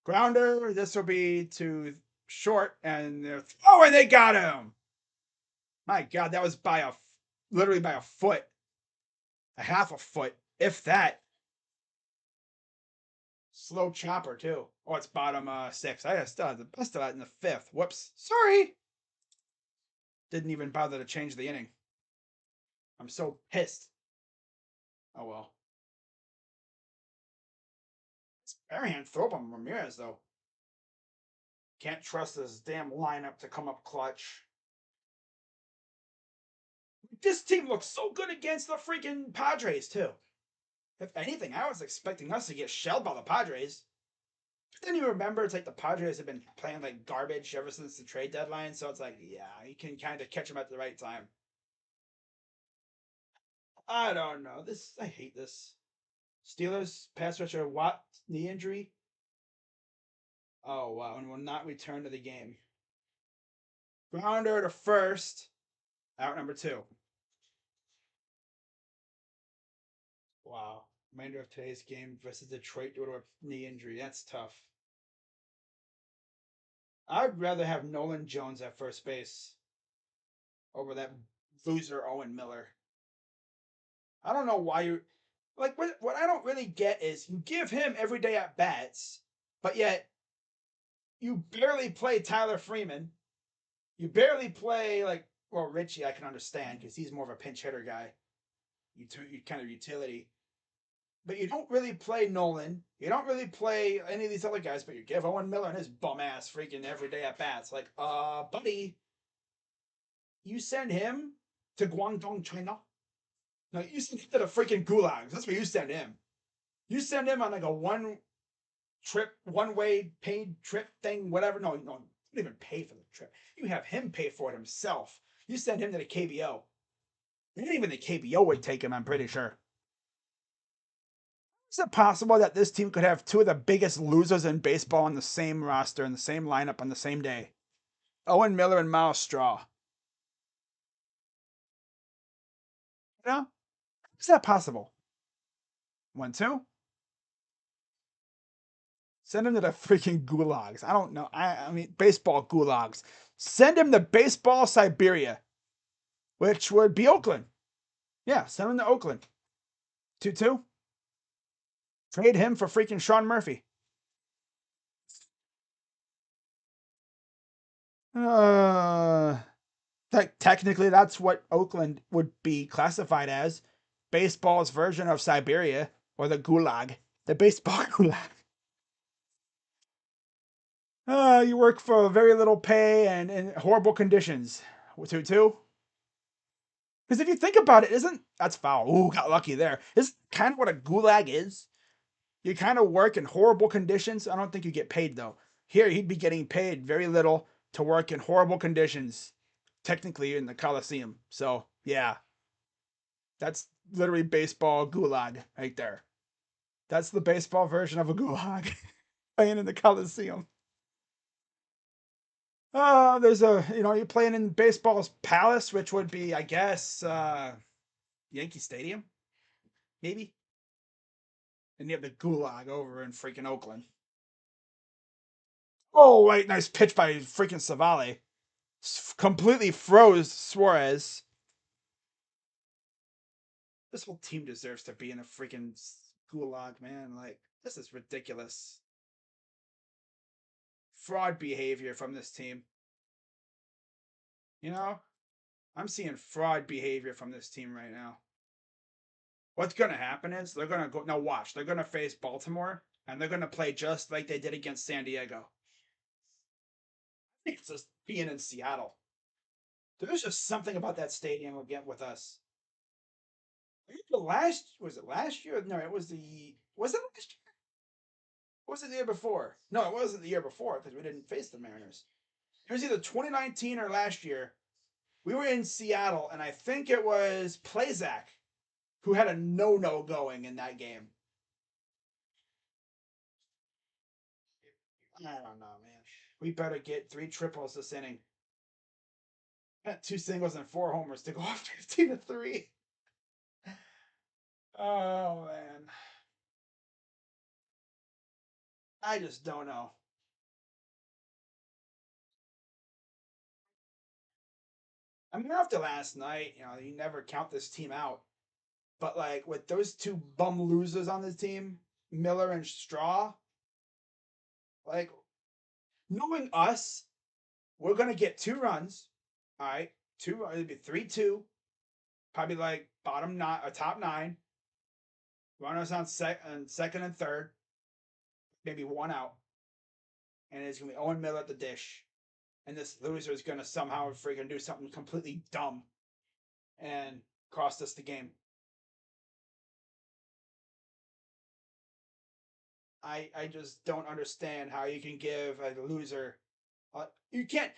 [SPEAKER 1] Grounder. This will be to short, and they got him. My God, that was literally by a foot, a half a foot, if that. Slow chopper too. Oh, it's bottom 6. I still had the best of that in the 5th. Whoops, sorry. Didn't even bother to change the inning. I'm so pissed. Oh well. Arian throw up on Ramirez though. Can't trust this damn lineup to come up clutch. This team looks so good against the freaking Padres too. If anything, I was expecting us to get shelled by the Padres. But then you remember it's like the Padres have been playing like garbage ever since the trade deadline, so it's like, yeah, you can kind of catch them at the right time. I don't know. I hate this. Steelers pass rusher Watt knee injury. Oh wow, and will not return to the game. Grounder to first. Out number 2. Wow. Remainder of today's game versus Detroit due to a knee injury. That's tough. I'd rather have Nolan Jones at first base over that loser Owen Miller. I don't know why you like what I don't really get is you give him every day at bats, but yet you barely play Tyler Freeman. You barely play like well Richie. I can understand because he's more of a pinch hitter guy. You kind of utility, but you don't really play Nolan. You don't really play any of these other guys. But you give Owen Miller and his bum ass freaking every day at bats. Like, buddy, you send him to Guangdong, China. No, you send him to the freaking gulags. That's where you send him. You send him on like a one way paid trip thing, whatever. No, don't even pay for the trip. You have him pay for it himself. You send him to the KBO. Not even the KBO would take him, I'm pretty sure. Is it possible that this team could have two of the biggest losers in baseball on the same roster, in the same lineup, on the same day? Owen Miller and Miles Straw. You know? Is that possible? 1-2? Send him to the freaking gulags. I don't know. I mean, baseball gulags. Send him to baseball Siberia, which would be Oakland. Yeah, send him to Oakland. 2-2. Trade him for freaking Sean Murphy. Technically, that's what Oakland would be classified as. Baseball's version of Siberia, or the gulag. The baseball gulag. You work for very little pay and in horrible conditions. 2-2. Because if you think about it, isn't that's foul? Ooh, got lucky there. Is kind of what a gulag is. You kind of work in horrible conditions. I don't think you get paid though. Here, he'd be getting paid very little to work in horrible conditions, technically in the Coliseum. So yeah, that's literally baseball gulag right there. That's the baseball version of a gulag playing in the Coliseum. There's you're playing in baseball's palace, which would be, I guess, Yankee Stadium, maybe. And you have the gulag over in freaking Oakland. Oh, wait, nice pitch by freaking Savale. Completely froze Suarez. This whole team deserves to be in a freaking gulag, man. Like, this is ridiculous. Fraud behavior from this team. You know, I'm seeing fraud behavior from this team right now. What's going to happen is they're going to go. Now, watch. They're going to face Baltimore, and they're going to play just like they did against San Diego. I think it's just being in Seattle. There's just something about that stadium again with us. The last was it last year? No, it was it last year? Or was it the year before? No, it wasn't the year before because we didn't face the Mariners. It was either 2019 or last year. We were in Seattle, and I think it was Plazak who had a no going in that game. I don't know, man. We better get 3 triples this inning. 2 singles and 4 homers to go off 15-3. Oh man. I just don't know. I mean, after last night, you never count this team out. But like with those 2 bum losers on this team, Miller and Straw, like knowing us, we're gonna get 2 runs. All right, 2. It'd be 3-2. Probably like bottom 9, or top 9. Runners on second and third. maybe one out, and it's gonna be Owen Miller at the dish, and this loser is gonna somehow freaking do something completely dumb and cost us the game. I just don't understand how you can give a loser. You can't.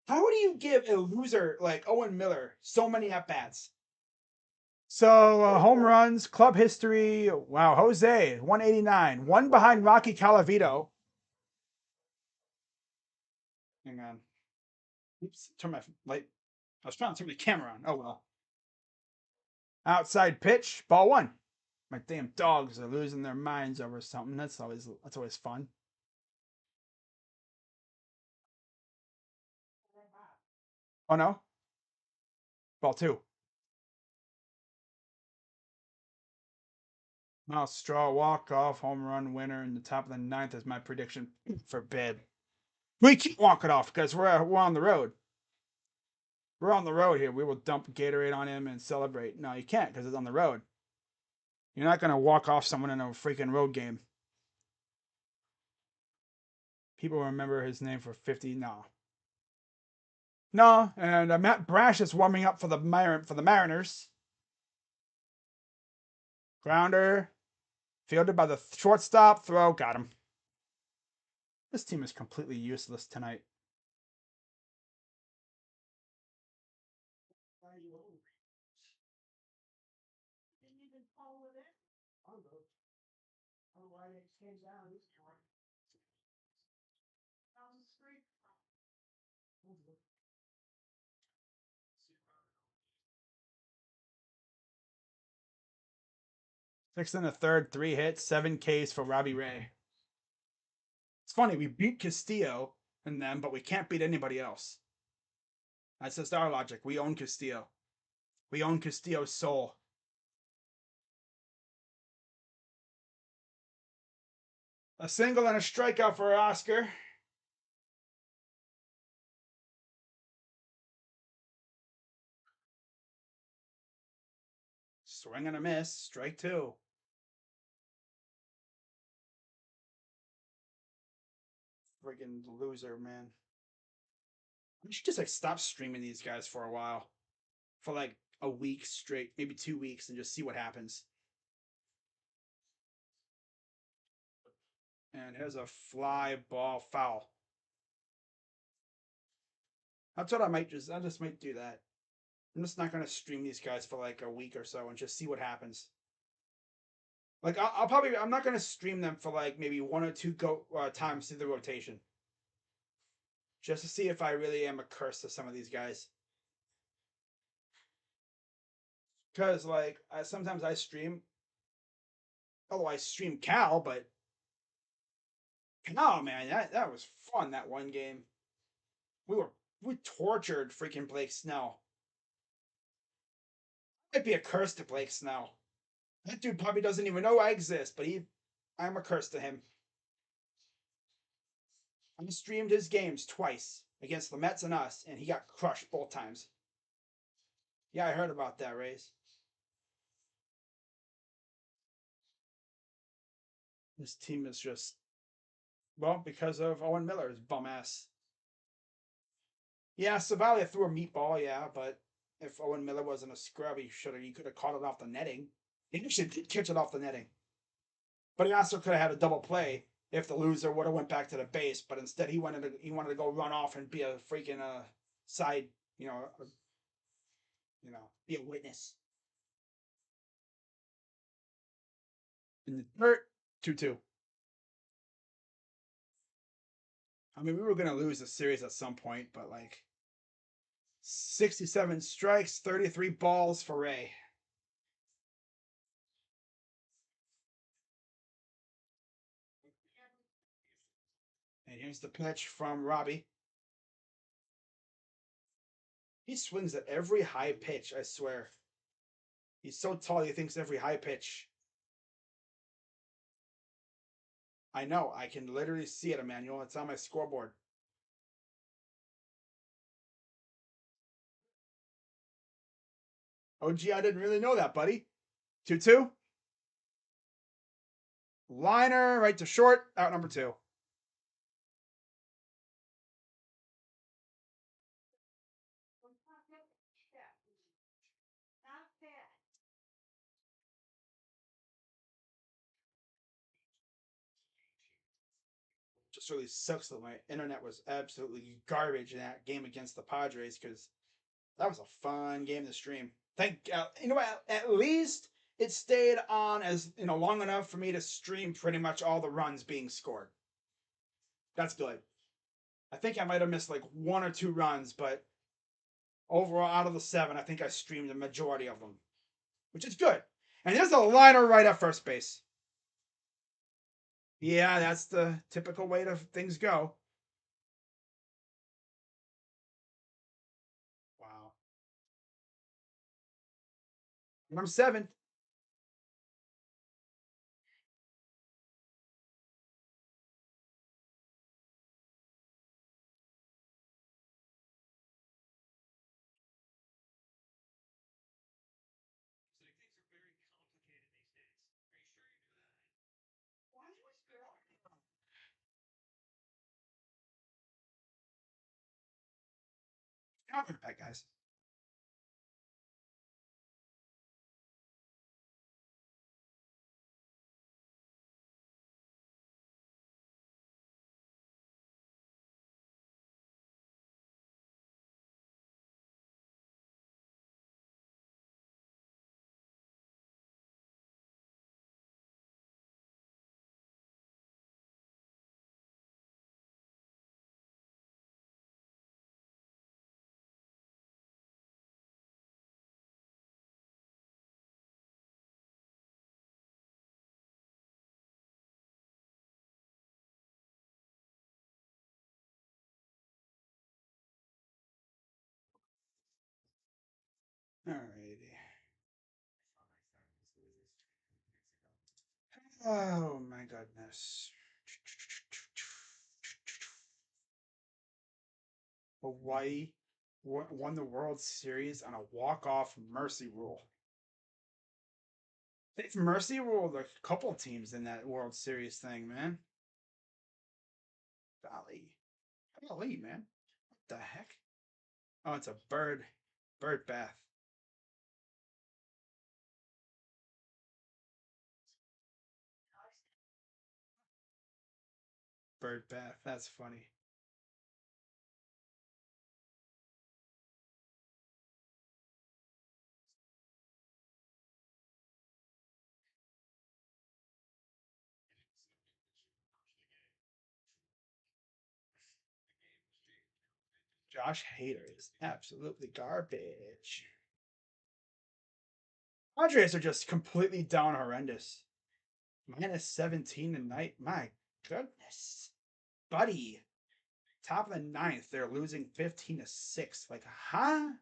[SPEAKER 1] How do you give a loser like Owen Miller so many at bats? So home runs, club history. Wow, Jose 189, one behind Rocky Calavito. Hang on. Oops, turn my light. I was trying to turn the camera on. Oh well. Outside pitch, ball one. My damn dogs are losing their minds over something. That's always fun. Oh no, ball two. Miles Straw walk off home run winner in the top of the ninth is my prediction. Forbid. We can't walk it off because we're on the road. We're on the road here. We will dump Gatorade on him and celebrate. No, you can't because it's on the road. You're not gonna walk off someone in a freaking road game. People remember his name for 50. No, no. And Matt Brash is warming up for the Mariners. Grounder, fielded by the shortstop. Throw, got him. This team is completely useless tonight. Six in the third, 3 hits, 7 Ks for Robbie Ray. It's funny, we beat Castillo and them, but we can't beat anybody else. That's just our logic. We own Castillo. We own Castillo's soul. A single and a strikeout for Oscar. Swing and a miss. Strike two. Friggin' loser, man. We should just like stop streaming these guys for a while. For like a week straight, maybe 2 weeks, and just see what happens. And here's a fly ball foul. That's what I just might do that. I'm just not gonna stream these guys for like a week or so and just see what happens. Like I'm not gonna stream them for like maybe 1 or 2 times through the rotation, just to see if I really am a curse to some of these guys. Because like sometimes I stream, although I stream Cal, but oh man, that was fun. That one game, we tortured freaking Blake Snell. Might be a curse to Blake Snell. That dude probably doesn't even know I exist, but I'm a curse to him. I streamed his games twice against the Mets and us, and he got crushed both times. Yeah, I heard about that, Rays. This team is just, well, because of Owen Miller's bum ass. Yeah, Savalia threw a meatball, yeah, but if Owen Miller wasn't a scrub, he could have caught it off the netting. He actually did catch it off the netting. But he also could have had a double play if the loser would have went back to the base, but instead he wanted to go run off and be a freaking side, be a witness. In the dirt, 2-2. I mean, we were gonna lose the series at some point, but like 67 strikes, 33 balls for Ray. And here's the pitch from Robbie. He swings at every high pitch, I swear. He's so tall, he thinks every high pitch. I know, I can literally see it, Emmanuel. It's on my scoreboard. Oh, gee, I didn't really know that, buddy. 2-2? Liner right to short, out number 2. Just really sucks that my internet was absolutely garbage in that game against the Padres because that was a fun game to stream. You know what? At least it stayed on as long enough for me to stream pretty much all the runs being scored. That's good. I think I might have missed like 1 or 2 runs, but overall, out of the 7, I think I streamed the majority of them, which is good. And there's a liner right at first base. Yeah, that's the typical way to things go. Wow. Number 7. I'll be back, guys. Alrighty. Oh my goodness. Hawaii won the World Series on a walk-off mercy rule. They've mercy ruled a couple teams in that World Series thing, man. Golly. Golly, man. What the heck? Oh, it's a bird bath. Bird bath. That's funny. Josh Hader is absolutely garbage. Padres are just completely down horrendous. -17 tonight. My goodness. Buddy. Top of the 9th. They're losing 15-6. Like, huh?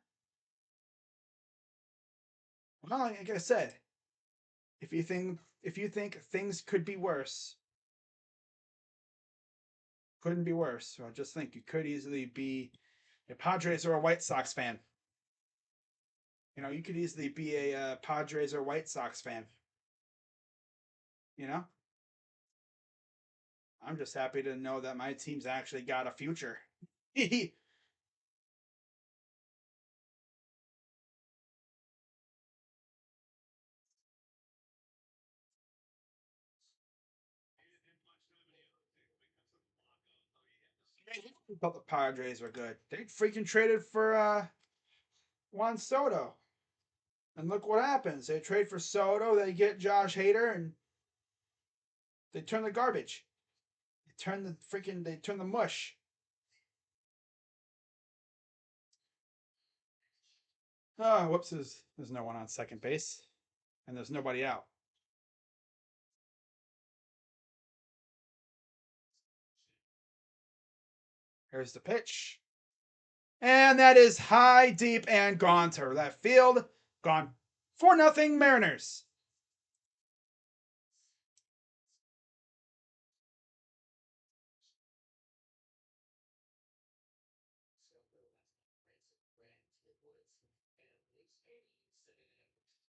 [SPEAKER 1] Well, like I said, if you think things could be worse, couldn't be worse. So I just think you could easily be a Padres or a White Sox fan. You could easily be a Padres or White Sox fan. You know, I'm just happy to know that my team's actually got a future. I thought the Padres were good. They freaking traded for Juan Soto. And look what happens. They trade for Soto, they get Josh Hader, and they turn the garbage. They turn the mush. Oh, whoops, there's no one on second base. And there's nobody out. Here's the pitch. And that is high, deep, and gone to left field. Gone 4-0 Mariners.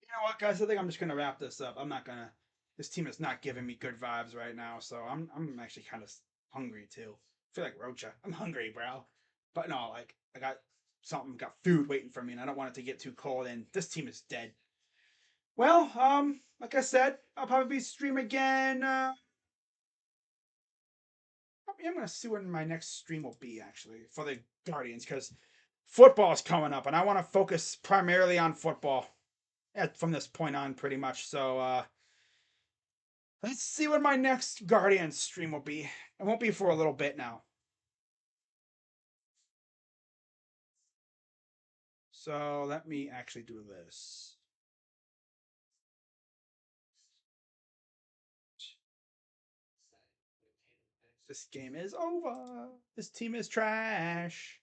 [SPEAKER 1] You know what, guys? I think I'm just gonna wrap this up. I'm not gonna This team is not giving me good vibes right now, so I'm actually kind of hungry too. I feel like Rocha. I'm hungry, bro. But no, like I got food waiting for me, and I don't want it to get too cold. And this team is dead. Well, like I said, I'll probably stream again. I'm gonna see when my next stream will be actually for the Guardians because football's coming up, and I want to focus primarily on football from this point on, pretty much. So, let's see when my next Guardians stream will be. It won't be for a little bit now. So let me actually do this. This game is over. This team is trash.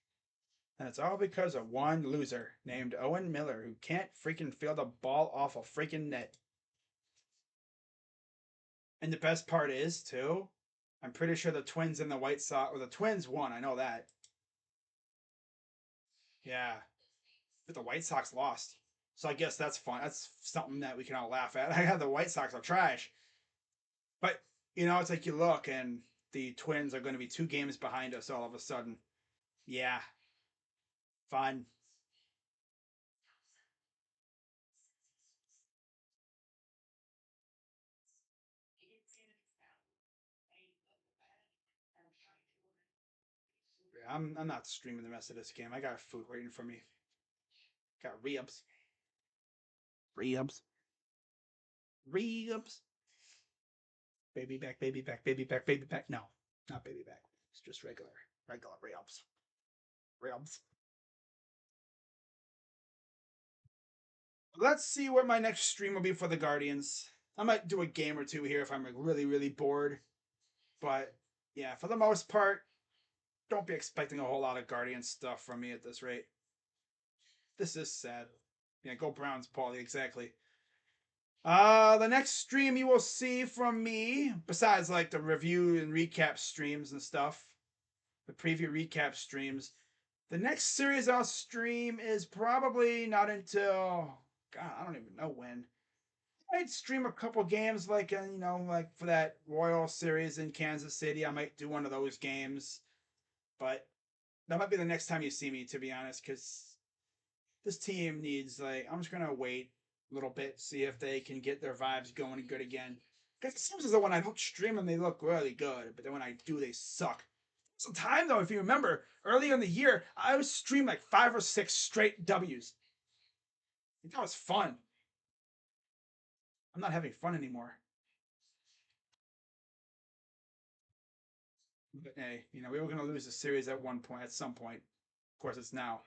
[SPEAKER 1] And it's all because of one loser named Owen Miller who can't freaking field a ball off a freaking net. And the best part is, too, I'm pretty sure the Twins and the White Sox, or the Twins won. I know that. Yeah. But the White Sox lost. So I guess that's fun. That's something that we can all laugh at. I had the White Sox are trash. But, it's like you look and the Twins are going to be 2 games behind us all of a sudden. Yeah. Fun. I'm not streaming the rest of this game. I got food waiting for me. Got ribs. Ribs. Ribs. Baby back, baby back, baby back, baby back. No, not baby back. It's just regular ribs. Ribs. Let's see what my next stream will be for the Guardians. I might do a game or two here if I'm like really, really bored. But yeah, for the most part, don't be expecting a whole lot of Guardian stuff from me at this rate. This is sad. Yeah, go Browns, Paulie, exactly. The next stream you will see from me, besides like the review and recap streams and stuff, the preview recap streams, the next series I'll stream is probably not until God, I don't even know when. I might stream a couple games, like like for that Royal Series in Kansas City. I might do one of those games, but that might be the next time you see me, to be honest, because this team needs like I'm just gonna wait a little bit, see if they can get their vibes going good again. Because it seems as though when I don't stream them, they look really good, but then when I do, they suck. Some time though, if you remember, earlier in the year, I was streamed like 5 or 6 straight W's. That was fun. I'm not having fun anymore. But hey, we were gonna lose the series at one point, at some point. Of course, it's now.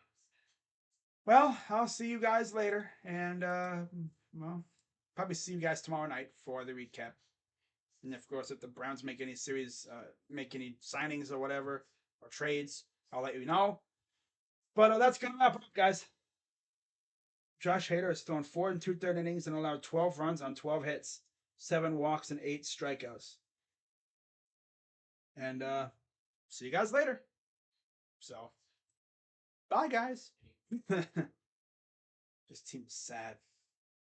[SPEAKER 1] Well, I'll see you guys later, and well, probably see you guys tomorrow night for the recap. And of course, if the Browns make any make any signings or whatever, or trades, I'll let you know. But that's gonna wrap up, guys. Josh Hader has thrown 4 and 2/3 innings and allowed 12 runs on 12 hits, 7 walks, and 8 strikeouts. And see you guys later. So, bye, guys. This team is sad.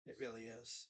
[SPEAKER 1] It really is.